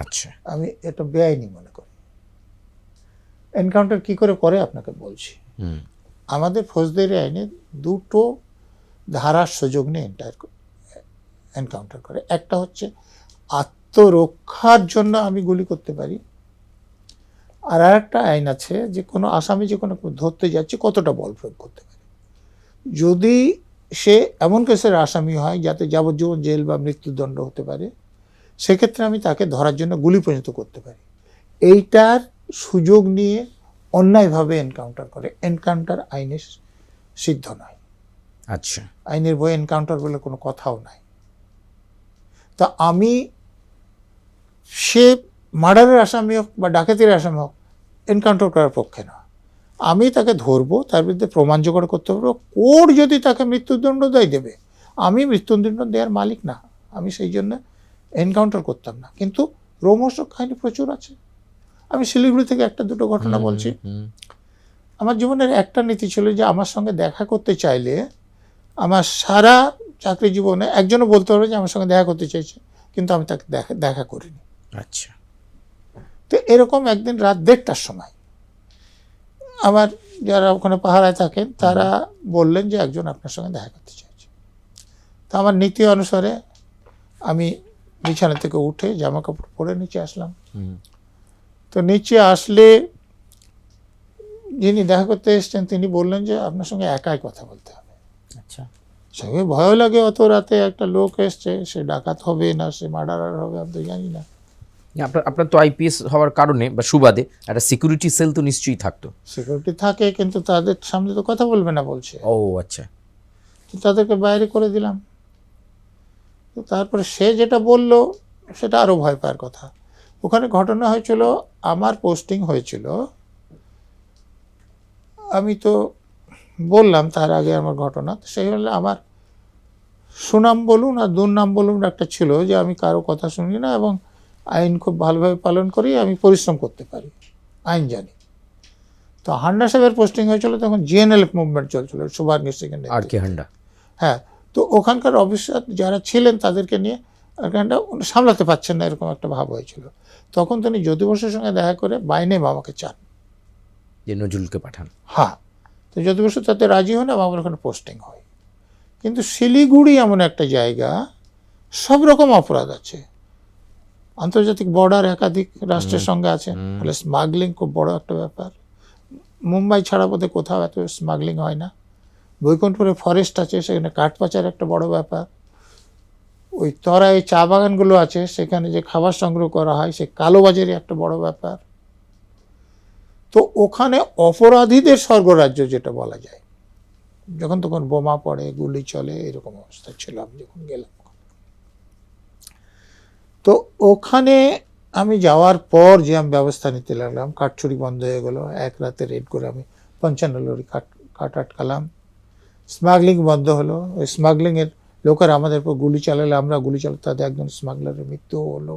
আচ্ছা, আমি এটা বেআইনি মনে করি। এনকাউন্টার কি করে করে আপনাকে বলছি। আমাদের ফৌজদারি আইনে দুটো ধারার সুযোগ নিয়ে এনকাউন্টার করে। একটা হচ্ছে আত্মরক্ষার জন্য আমি গুলি করতে পারি, আর একটা আইন আছে যে কোনো আসামি যে কোনো ধরতে যাচ্ছে কতটা বল প্রয়োগ করতে পারে। যদি সে এমন কেসের আসামি হয় যাতে যাবজ্জীবন জেল বা মৃত্যুদণ্ড হতে পারে, সেক্ষেত্রে আমি তাকে ধরার জন্য গুলি পর্যন্ত করতে পারি। এইটার সুযোগ নিয়ে অন্যায়ভাবে এনকাউন্টার করে। এনকাউন্টার আইনে সিদ্ধ নয়। আচ্ছা, আইনের বই এনকাউন্টার বলে কোনো কথাও নাই। তা আমি সে মার্ডারের আসামি হোক বা ডাকাতির আসামি হোক, এনকাউন্টার করার পক্ষে না। আমি তাকে ধরবো, তার বিরুদ্ধে প্রমাণ জোগাড় করতে পারবো। কোর্ট যদি তাকে মৃত্যুদণ্ড দেবে, আমি মৃত্যুদণ্ড দেওয়ার মালিক না, আমি সেই জন্য এনকাউন্টার করতাম না। কিন্তু রোমহর্ষক কাহিনী প্রচুর আছে। আমি শিলিগুড়ি থেকে একটা দুটো ঘটনা বলছি। আমার জীবনের একটা নীতি ছিল যে আমার সঙ্গে দেখা করতে চাইলে, আমার সারা চাকরি জীবনে একজনও বলতে পারবে যে আমার সঙ্গে দেখা করতে চাইছে, কিন্তু আমি তাকে দেখা করিনি। আচ্ছা। তো এরকম একদিন রাত 1:30টার সময় আমার যারা ওখানে পাহারায় থাকেন তারা বললেন যে একজন আপনার সঙ্গে দেখা করতে চাইছে। তো আমার নীতি অনুসারে আমি বিছানা থেকে উঠে জামা কাপড় পরে নিচে আসলাম। তো নিচে আসলে যিনি দেখা করতে এসছেন তিনি বললেন যে আপনার সঙ্গে একাই কথা বলতে হবে। আচ্ছা, সঙ্গে ভয় লাগে, অত রাতে একটা লোক এসছে, সে ডাকাত হবে না সে মার্ডারার হবে আমি তো জানি না। আপনার তো আইপিএস হওয়ার কারণে বা সুবাদে একটা সিকিউরিটি সেল তো নিশ্চয়ই থাকতো। সিকিউরিটি থাকে, কিন্তু তাদের সামনে তো কথা বলবে না বলছে। ও আচ্ছা। তো তাদেরকে বাইরে করে দিলাম। তো তারপরে সে যেটা বলল সেটা আরও ভয় পাওয়ার কথা। ওখানে ঘটনা হয়েছিল, আমার পোস্টিং হয়েছিল, আমি তো বললাম তার আগে আমার ঘটনা। সেই হলে আমার সুনাম বলুন আর দুর্নাম বলুন একটা ছিল যে আমি কারো কথা শুনি না এবং আইন খুব ভালোভাবে পালন করি, আমি পরিশ্রম করতে পারি, আইন জানি। তো হান্ডা সাহেবের পোস্টিং হয়েছিল তখন জিএনএলএফ মুভমেন্ট চলছিল, শুভাঙ্গী সিংহের। আর কে হান্ডা? হ্যাঁ, তো ওখানকার অফিসার যারা ছিলেন তাদেরকে নিয়ে ওখানটা সামলাতে পারছেন না, এরকম একটা ভাব হয়েছিল। তখন তিনি জ্যোতি বসুর সঙ্গে দেখা করে বাইনে মামাকে চান যে নজরুলকে পাঠান। হ্যাঁ, তো জ্যোতি বসু তাতে রাজি হন এবং আমার ওখানে পোস্টিং হয়। কিন্তু শিলিগুড়ি এমন একটা জায়গা, সব রকম অপরাধ আছে, আন্তর্জাতিক বর্ডার একাধিক রাষ্ট্রের সঙ্গে আছে, ফলে স্মাগলিং খুব বড় একটা ব্যাপার। মুম্বাই ছাড়া বোধহয় কোথাও এত স্মাগলিং হয় না। বৈকুণ্ঠপুরে ফরেস্ট আছে, সেখানে কাঠ পাচার একটা বড় ব্যাপার। ওই তরাই চা বাগানগুলো আছে, সেখানে যে খাবার সংগ্রহ করা হয় সে কালোবাজারি একটা বড় ব্যাপার। তো ওখানে অপরাধীদের স্বর্গরাজ্য যেটা বলা যায়, যখন তখন বোমা পড়ে, গুলি চলে, এরকম অবস্থা ছিল আমি যখন গেলাম। তো ওখানে আমি যাওয়ার পর যে আমি ব্যবস্থা নিতে লাগলাম, কাঠচুরি বন্ধ হয়ে গেল, এক রাতে রেড করে আমি 55 লরি কাঠ আটকালাম, স্মাগলিং বন্ধ হলো। ওই স্মাগলিংয়ের লোকেরা আমাদের উপর গুলি চালালে, আমরা গুলি চালাতে, তাদের একজন স্মাগলারের মৃত্যু হলো।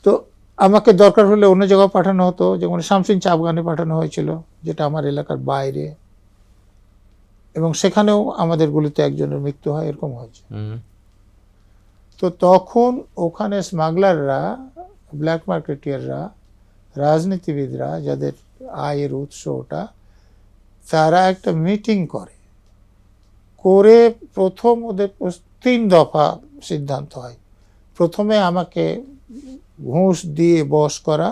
তো আমাকে দরকার হলে অন্য জায়গায় পাঠানো হতো, যেমন শামসিন চা বাগানে পাঠানো হয়েছিল, যেটা আমার এলাকার বাইরে, এবং সেখানেও আমাদের গুলিতে একজনের মৃত্যু হয়, এরকম হয়েছে। তো তখন ওখানে স্মাগলাররা, ব্ল্যাক মার্কেটিয়াররা, রাজনীতিবিদরা, যাদের আয়ের উৎস ওটা, তারা একটা মিটিং করে প্রথম ওদের 3 দফা সিদ্ধান্ত হয়। প্রথমে আমাকে ঘুষ দিয়ে বশ করা,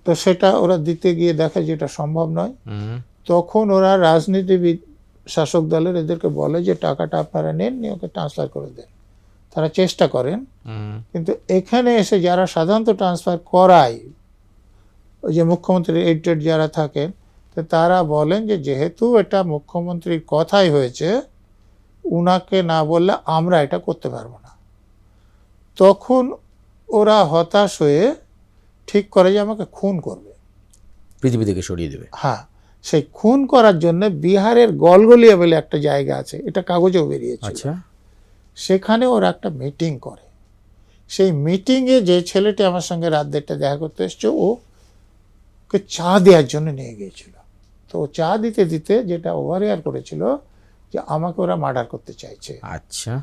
তো সেটা ওরা দিতে গিয়ে দেখে যে এটা সম্ভব নয়। তখন ওরা রাজনীতিবিদ, শাসক দলের এদেরকে বলে যে টাকাটা আপনারা নেন, নিয়ে ওকে ট্রান্সফার করে দেন। তারা চেষ্টা করেন, কিন্তু এখানে এসে যারা সাধারণত ট্রান্সফার করায়, ওই যে মুখ্যমন্ত্রীর এডেড যারা থাকেন, তো তারা বলেন যে যেহেতু এটা মুখ্যমন্ত্রীর কথাই হয়েছে, উনাকে না বললে আমরা এটা করতে পারবো না। তখন ওরা হতাশ হয়ে ঠিক করে যে আমাকে খুন করবে, পৃথিবী থেকে সরিয়ে দেবে। হ্যাঁ, সেই খুন করার জন্য বিহারের গলগলিয়া বলে একটা জায়গা আছে, এটা কাগজেও বেরিয়েছে। আচ্ছা, সেখানে ওরা একটা মিটিং করে। সেই মিটিংয়ে যে ছেলেটি আমার সঙ্গে রাত 1:30 দেখা করতে এসছে, ওকে চা দেওয়ার জন্য নিয়ে গিয়েছিল। তো চা দিতে দিতে যেটা ওভারহেয়ার করেছিল যে আমাকে ওরা মার্ডার করতে চাইছে। আচ্ছা,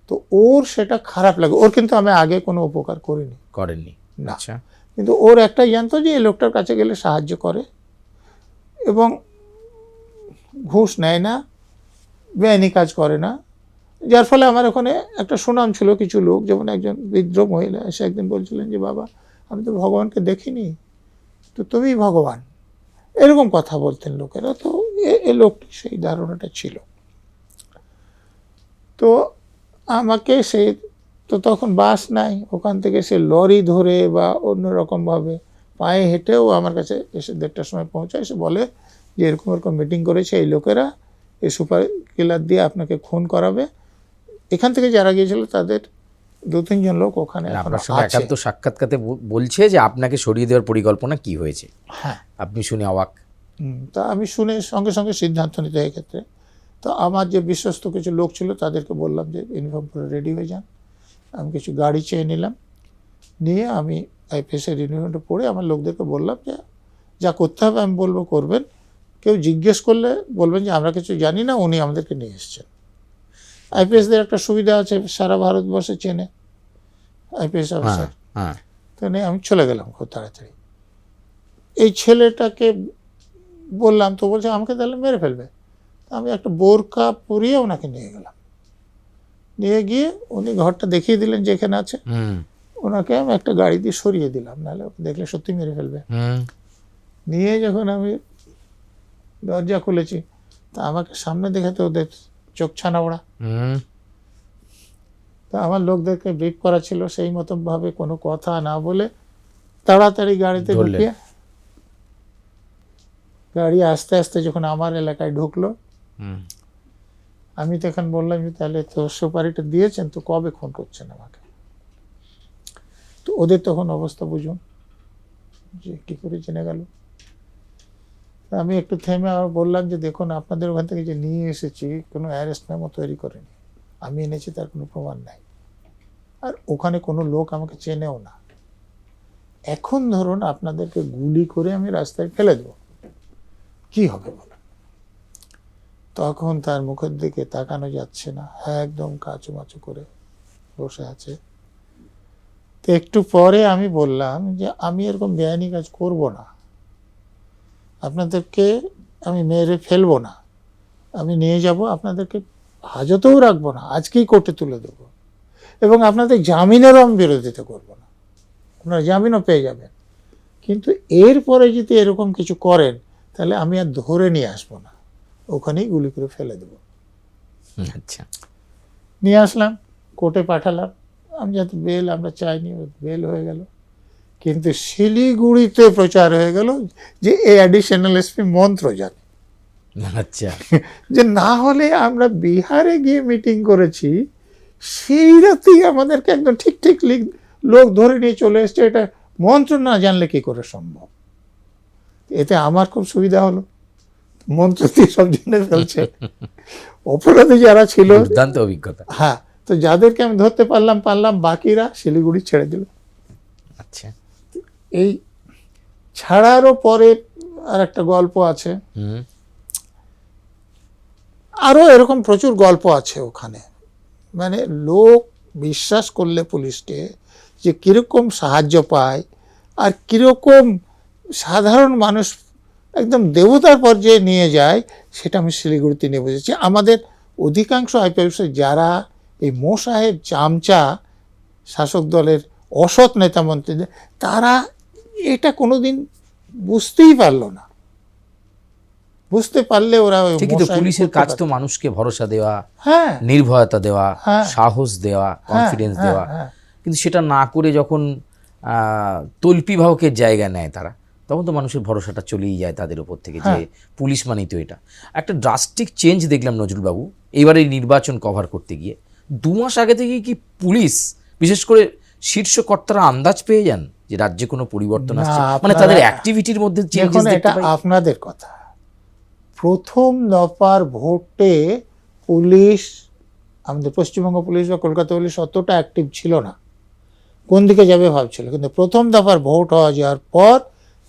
তো ওর সেটা খারাপ লাগে। ওর কিন্তু আমি আগে কোনো উপকার করেননি না, আচ্ছা, কিন্তু ওর একটা জানতো যে এই লোকটার কাছে গেলে সাহায্য করে এবং ঘুষ নেয় না, বেআইনি কাজ করে না, যার ফলে আমার ওখানে একটা সুনাম ছিল। কিছু লোক, যেমন একজন বৃদ্ধ মহিলা এসে একদিন বলছিলেন যে বাবা, আমি তো ভগবানকে দেখিনি, তো তুমিই ভগবান, এরকম কথা বলতেন লোকেরা। তো এ লোকটি সেই ধারণাটা ছিল। তো আমাকে সে, তো তখন বাস নাই, ওখান থেকে সে লরি ধরে বা অন্যরকমভাবে পায়ে হেঁটেও আমার কাছে এসে 1:30টার সময় পৌঁছায়। এসে বলে যে এরকম এরকম মিটিং করেছে এই লোকেরা, এই সুপার কিলার দিয়ে আপনাকে খুন করাবে। এখান থেকে যারা গিয়েছিল তাদের 2-3 জন লোক ওখানে আপনার সঙ্গে একান্ত সাক্ষাৎকারে বলছে যে আপনাকে সরিয়ে দেওয়ার পরিকল্পনা কি হয়েছে। হ্যাঁ, আপনি শুনে অবাক। তা আমি শুনে সঙ্গে সঙ্গে সিদ্ধান্ত নিতে এক্ষেত্রে। তো আমার যে বিশ্বস্ত কিছু লোক ছিল তাদেরকে বললাম যে ইউনিফর্ম পরে রেডি হয়ে যান। আমি কিছু গাড়ি চেয়ে নিলাম, নিয়ে আমি আইপিএসের ইউনিফর্মটা পরে আমার লোকদেরকে বললাম যে যা করতে হবে আমি বলবো করবেন, কেউ জিজ্ঞেস করলে বলবেন যে আমরা কিছু জানি না, উনি আমাদেরকে নিয়ে এসছেন। আইপিএসদের একটা সুবিধা আছে, সারা ভারতবর্ষে চেনে আইপিএস অফিসার। তো নিয়ে আমি চলে গেলাম খুব তাড়াতাড়ি। এই ছেলেটাকে বললাম, তো বলছে আমাকে তাহলে মেরে ফেলবে। আমি একটা বোরকা পরিয়ে ওনাকে নিয়ে গেলাম। নিয়ে গিয়ে উনি ঘরটা দেখিয়ে দিলেন যেখানে আছে, ওনাকে আমি একটা গাড়ি দিয়ে সরিয়ে দিলাম, নাহলে ওকে দেখলে সত্যি মেরে ফেলবে। নিয়ে যখন আমি দরজা খুলেছি, তা আমাকে সামনে দেখে তো ওদের চোখ ছানা ওড়া। তা আমার লোকদেরকে ব্রিফ করা ছিল, সেই মতন ভাবে কোনো কথা না বলে তাড়াতাড়ি গাড়িতে ঢুকিয়ে, গাড়ি আস্তে আস্তে যখন আমার এলাকায় ঢুকলো, আমি তখন বললাম যে তাহলে তো সুপারিটা দিয়েছেন, তো কবে খুন করছেন আমাকে? তো ওদের তখন অবস্থা বুঝুন যে কি করে জেনে গেল। আমি একটু থেমে আবার বললাম যে দেখুন, আপনাদের ওখান থেকে যে নিয়ে এসেছি কোনো অ্যারেস্ট মেমো তৈরি করেনি, আমি এনেছি তার কোনো প্রমাণ নাই, আর ওখানে কোনো লোক আমাকে চেনেও না। এখন ধরুন আপনাদেরকে গুলি করে আমি রাস্তায় ফেলে দেবো, কি হবে বলেন? তখন তার মুখের দিকে তাকানো যাচ্ছে না, একদম কাচুমাচু করে বসে আছে। তো একটু পরে আমি বললাম যে আমি এরকম বেআইনি কাজ করব না, আপনাদেরকে আমি মেরে ফেলবো না, আমি নিয়ে যাব, আপনাদেরকে হাজতেও রাখবো না, আজকেই কোর্টে তুলে দেবো, এবং আপনাদের জামিনেরও আমি বিরোধিতা করবো না, আপনারা জামিনও পেয়ে যাবেন, কিন্তু এরপরে যদি এরকম কিছু করেন তাহলে আমি আর ধরে নিয়ে আসবো না, ওখানেই গুলি করে ফেলে দেবো। আচ্ছা, নিয়ে আসলাম, কোর্টে পাঠালাম, আমি যাতে বেল আমরা চাইনি, বেল হয়ে গেল। কিন্তু শিলিগুড়িতে প্রচার হয়ে গেল যে এই অ্যাডিশনাল এসপি মন্ত্র জানে। আচ্ছা, যে না হলে আমরা বিহারে গিয়ে মিটিং করেছি, সেই রাতেই আমাদেরকে একদম ঠিক ঠিক লোক ধরে নিয়ে চলে এসছে। এটা মন্ত্র না জানলে কি করে সম্ভব? এতে আমার খুব সুবিধা হলো, মন্ত্র দিয়ে সব জেনে ফেলছে। অপরাধী যারা ছিল, দুর্দান্ত অভিজ্ঞতা। হ্যাঁ, তো যাদেরকে আমি ধরতে পারলাম, বাকিরা শিলিগুড়ি ছেড়ে দিল। আচ্ছা। এই ছাড়ারও পরে আর একটা গল্প আছে, হুম। আরো এরকম প্রচুর গল্প আছে ওখানে। মানে লোক বিশ্বাস করলে পুলিশকে যে কিরকম সাহায্য পায় আর কিরকম সাধারণ মানুষ একদম দেবতার পর্যায়ে নিয়ে যায়, সেটা আমি শিলিগুড়িতে নিয়ে বুঝেছি। আমাদের অধিকাংশ আইপিএস যারা এই মো সাহেব চামচা শাসক দলের অসৎ নেতা মন্ত্রীদের, তারা এটা কোনোদিন বুঝতেই পারলো না। বুঝতে পারলে ওরা ওই ঠিকই তো, মশাই পুলিশের করতে কাজ তো পারত। মানুষকে ভরসা দেওয়া, হ্যাঁ, নির্ভয়তা দেওয়া, হ্যাঁ, সাহস দেওয়া, কনফিডেন্স হ্যাঁ, দেওয়া। হ্যাঁ। কিন্তু সেটা না করে যখন তল্পি ভাবকের জায়গা নেয় তারা, তখন তো মানুষের ভরসাটা চলেই যায় তাদের উপর থেকে, যে হ্যাঁ। পুলিশ মানেই তো এটা। একটা ড্রাস্টিক চেঞ্জ দেখলাম নজরুলবাবু এবারে নির্বাচন কভার করতে গিয়ে। 2 মাস আগে থেকে কি পুলিশ, বিশেষ করে শীর্ষ কর্তারা আন্দাজ পেয়ে যান যে রাজ্যে কোনো পরিবর্তন না, আসছে? মানে আপনারা- তাদের অ্যাক্টিভিটির মধ্যে চেঞ্জেস দেখুন, দেখতে এটা পাই। আপনাদের কথা। প্রথম দফার ভোটে পুলিশ, আমাদের পশ্চিমবঙ্গ পুলিশ বা কলকাতা পুলিশ অতটা অ্যাক্টিভ ছিল না, কোন দিকে যাবে ভাবছিল। কিন্তু প্রথম দফার ভোট হওয়া যাওয়ার পর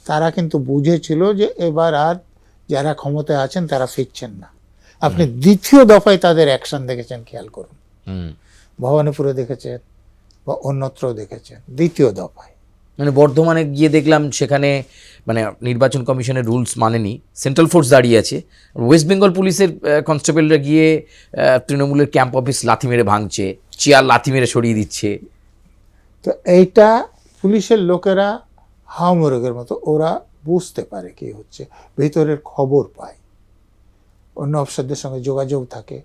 তারা কিন্তু বুঝেছিল যে এবার আর যারা ক্ষমতায় আছেন তারা ফিরছেন না। আপনি দ্বিতীয় দফায় তাদের অ্যাকশন দেখেছেন, খেয়াল করুন। হুম। ভবানীপুরে দেখেছেন বা অন্যত্রও দেখেছেন। দ্বিতীয় দফায় মানে বর্ধমানে গিয়ে দেখলাম সেখানে মানে নির্বাচন কমিশনের রুলস মানেনি, সেন্ট্রাল ফোর্স দাঁড়িয়ে আছে। ওয়েস্ট বেঙ্গল পুলিশের কনস্টেবলরা গিয়ে তৃণমূলের ক্যাম্প অফিস লাথি মেরে ভাঙছে, চেয়ার লাথি মেরে সরিয়ে দিচ্ছে। তো এইটা পুলিশের লোকেরা হাওমরগের মতো, ওরা বুঝতে পারে কি হচ্ছে, ভিতরের খবর পায়, অন্য অফিসারদের সঙ্গে যোগাযোগ থাকে,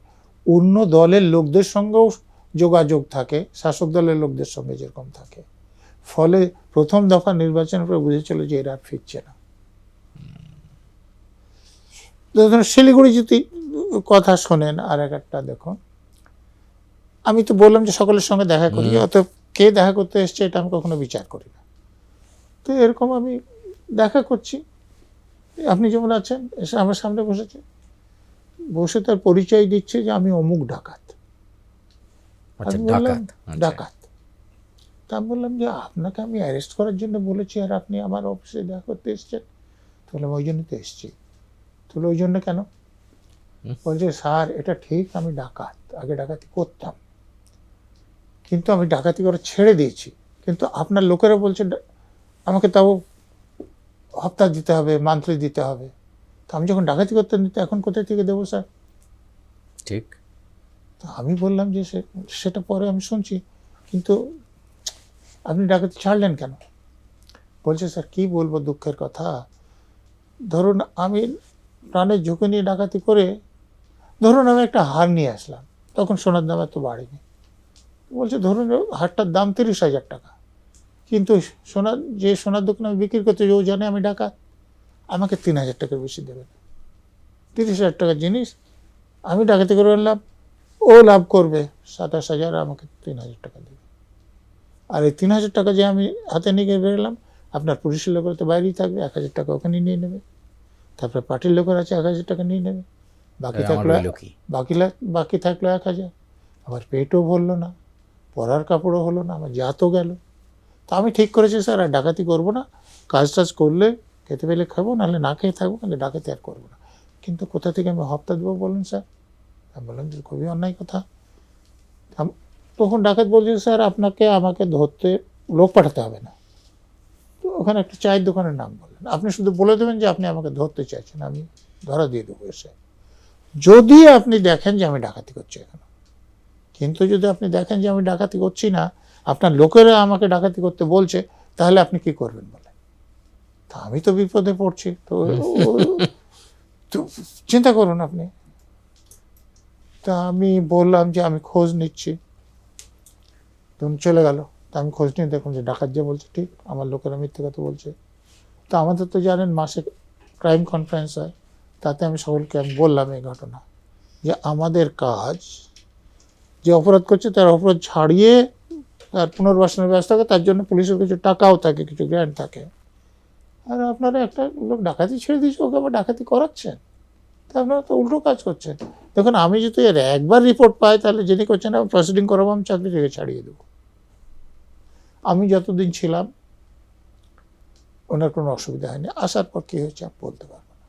অন্য দলের লোকদের সঙ্গেও যোগাযোগ থাকে, শাসক দলের লোকদের সঙ্গে যেরকম থাকে। ফলে প্রথম দফা নির্বাচনের পরে বুঝেছিল যে এরা আর ফিরছে না। শিলিগুড়ি যদি কথা শোনেন, আর একটা দেখুন, আমি তো বললাম যে সকলের সঙ্গে দেখা করি, অত কে দেখা করতে এসছে এটা আমি কখনো বিচার করি না। তো এরকম আমি দেখা করছি, আপনি যেমন আছেন, এসে আমার সামনে বসেছে, বসে তার পরিচয় দিচ্ছে যে আমি অমুক ডাকাত। আচ্ছা, আমি বললাম ডাকাত। আচ্ছা। ডাকাত। তা আমি বললাম যে আপনাকে আমি অ্যারেস্ট করার জন্য বলেছি আর আপনি আমার অফিসে দেখা করতে এসছেন? তাহলে ওই জন্য তো এসছি। তাহলে ওই জন্য কেন? বলছে স্যার এটা ঠিক, আমি ডাকাত, আগে ডাকাতি করতাম, কিন্তু আমি ডাকাতি করে ছেড়ে দিয়েছি। কিন্তু আপনার লোকেরা বলছে আমাকে তাও হপ্তা দিতে হবে, মান্থলি দিতে হবে। তো আমি যখন ডাকাতি করতে নিতে, এখন কোথায় থেকে দেবো স্যার? ঠিক। তো আমি বললাম যে সেটা পরে আমি শুনছি, কিন্তু আপনি ডাকাতি ছাড়লেন কেন? বলছে স্যার কি বলবো, দুঃখের কথা, ধরুন আমি প্রাণের ঝুঁকি নিয়ে ডাকাতি করে, ধরুন আমি একটা হার নিয়ে আসলাম, তখন সোনার দাম এত বাড়েনি। বলছে ধরুন হারটার দাম 30,000 টাকা, কিন্তু সোনার দোকানে আমি বিক্রি করতে ও জানে আমি ডাকাত, আমাকে 3,000 টাকার বেশি দেবে না। 30,000 টাকার জিনিস আমি ডাকাতি করে আনলাম, ও লাভ করবে 27,000, আমাকে 3,000 টাকা দেবে। আর এই 3,000 টাকা যে আমি হাতে নিয়ে বেরোলাম, আপনার পুলিশের লোকেরা তো বাইরেই থাকবে, 1,000 টাকা ওখানে নিয়ে নেবে, তারপরে পার্টির লোকের আছে 1,000 টাকা নিয়ে নেবে, বাকি থাকলো বাকি থাকলো 1,000। আমার পেটও ভরলো না, পরার কাপড়ও হলো না, আমার জাতও গেল। তো আমি ঠিক করেছি স্যার আর ডাকাতি করবো না, কাজ টাজ করলে খেতে পেলে খাবো, নাহলে না খেয়ে থাকবো, কিন্তু ডাকাতি আর করবো না। কিন্তু কোথা থেকে আমি হপ্তা দেবো বলুন স্যার? আমি বললাম যে খুবই অন্যায় কথা। তখন ডাকাত বলছে স্যার আপনাকে আমাকে ধরতে লোক পাঠাতে হবে না। তো ওখানে একটা চায়ের দোকানের নাম বললেন, আপনি শুধু বলে দেবেন যে আপনি আমাকে ধরতে চাইছেন, আমি ধরা দিয়ে দেবো এসে, যদি আপনি দেখেন যে আমি ডাকাতি করছি এখানে। কিন্তু যদি আপনি দেখেন যে আমি ডাকাতি করছি না, আপনার লোকেরা আমাকে ডাকাতি করতে বলছে, তাহলে আপনি কি করবেন বলে? তা আমি তো বিপদে পড়ছি। তো চিন্তা করুন আপনি। তা আমি বললাম যে আমি খোঁজ নিচ্ছি, তখন চলে গেল। তা আমি খোঁজ নিয়ে দেখুন যে ডাকাত যে বলছে ঠিক, আমার লোকেরা মিথ্যে কথা বলছে। তো আমাদের তো জানেন মাসে ক্রাইম কনফারেন্স হয়, তাতে আমি সকলকে আমি বললাম এই ঘটনা, যে আমাদের কাজ যে অপরাধ করছে তার অপরাধ ছাড়িয়ে তার পুনর্বাসনের ব্যবস্থা থাকে, তার জন্য পুলিশের কিছু টাকাও থাকে, কিছু গ্র্যান্ট থাকে। আর আপনারা একটা লোক ডাকাতি ছেড়ে দিয়েছে, ওকে আবার ডাকাতি করাচ্ছেন, তা আপনারা তো উল্টো কাজ করছেন। দেখুন, আমি যদি এর একবার রিপোর্ট পাই, তাহলে যিনি করছেন আমি প্রসিডিং করাবো, আমি চাকরি থেকে ছাড়িয়ে দেবো। আমি যতদিন ছিলাম ওনার কোনো অসুবিধা হয়নি, আসার পর কী হয়েছে আমি বলতে পারবো না।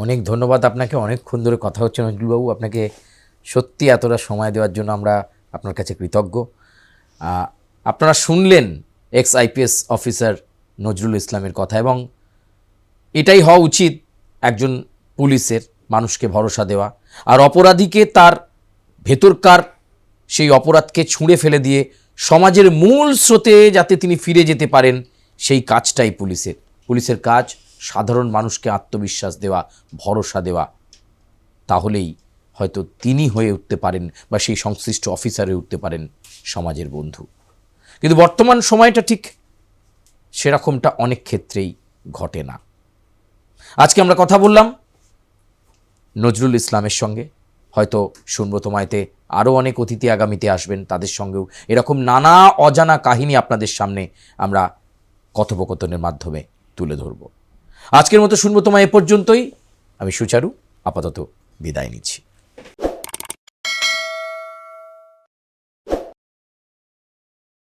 অনেক ধন্যবাদ আপনাকে, অনেকক্ষণ ধরে কথা হচ্ছে নজরুলবাবু, আপনাকে সত্যি এতটা সময় দেওয়ার জন্য আমরা আপনার কাছে কৃতজ্ঞ। আপনারা শুনলেন এক্স আইপিএস অফিসার নজরুল ইসলামের কথা, এবং এটাই হওয়া উচিত একজন পুলিশের, মানুষকে ভরসা দেওয়া, আর অপরাধীকে তার ভেতরকার সেই অপরাধকে ছুঁড়ে ফেলে দিয়ে সমাজের মূল স্রোতে যাতে তিনি ফিরে যেতে পারেন, সেই কাজটাই পুলিশের কাজ সাধারণ মানুষকে আত্মবিশ্বাস দেওয়া, ভরসা দেওয়া। তাহলেই হয়তো তিনি হয়ে উঠতে পারেন বা সেই সংশ্লিষ্ট অফিসার হয়ে উঠতে পারেন সমাজের বন্ধু। কিন্তু বর্তমান সময়টা ঠিক সেরকমটা অনেক ক্ষেত্রেই ঘটে না। আজকে আমরা কথা বললাম নজরুল ইসলামের সঙ্গে, হয়তো সুব্রতময়তে আরও অনেক অতিথি আগামীতে আসবেন, তাদের সঙ্গেও এরকম নানা অজানা কাহিনী আপনাদের সামনে আমরা কথোপকথনের মাধ্যমে তুলে ধরব। আজকের মতো সুব্রতময় এ পর্যন্তই। আমি সুচারু আপাতত বিদায় নিচ্ছি।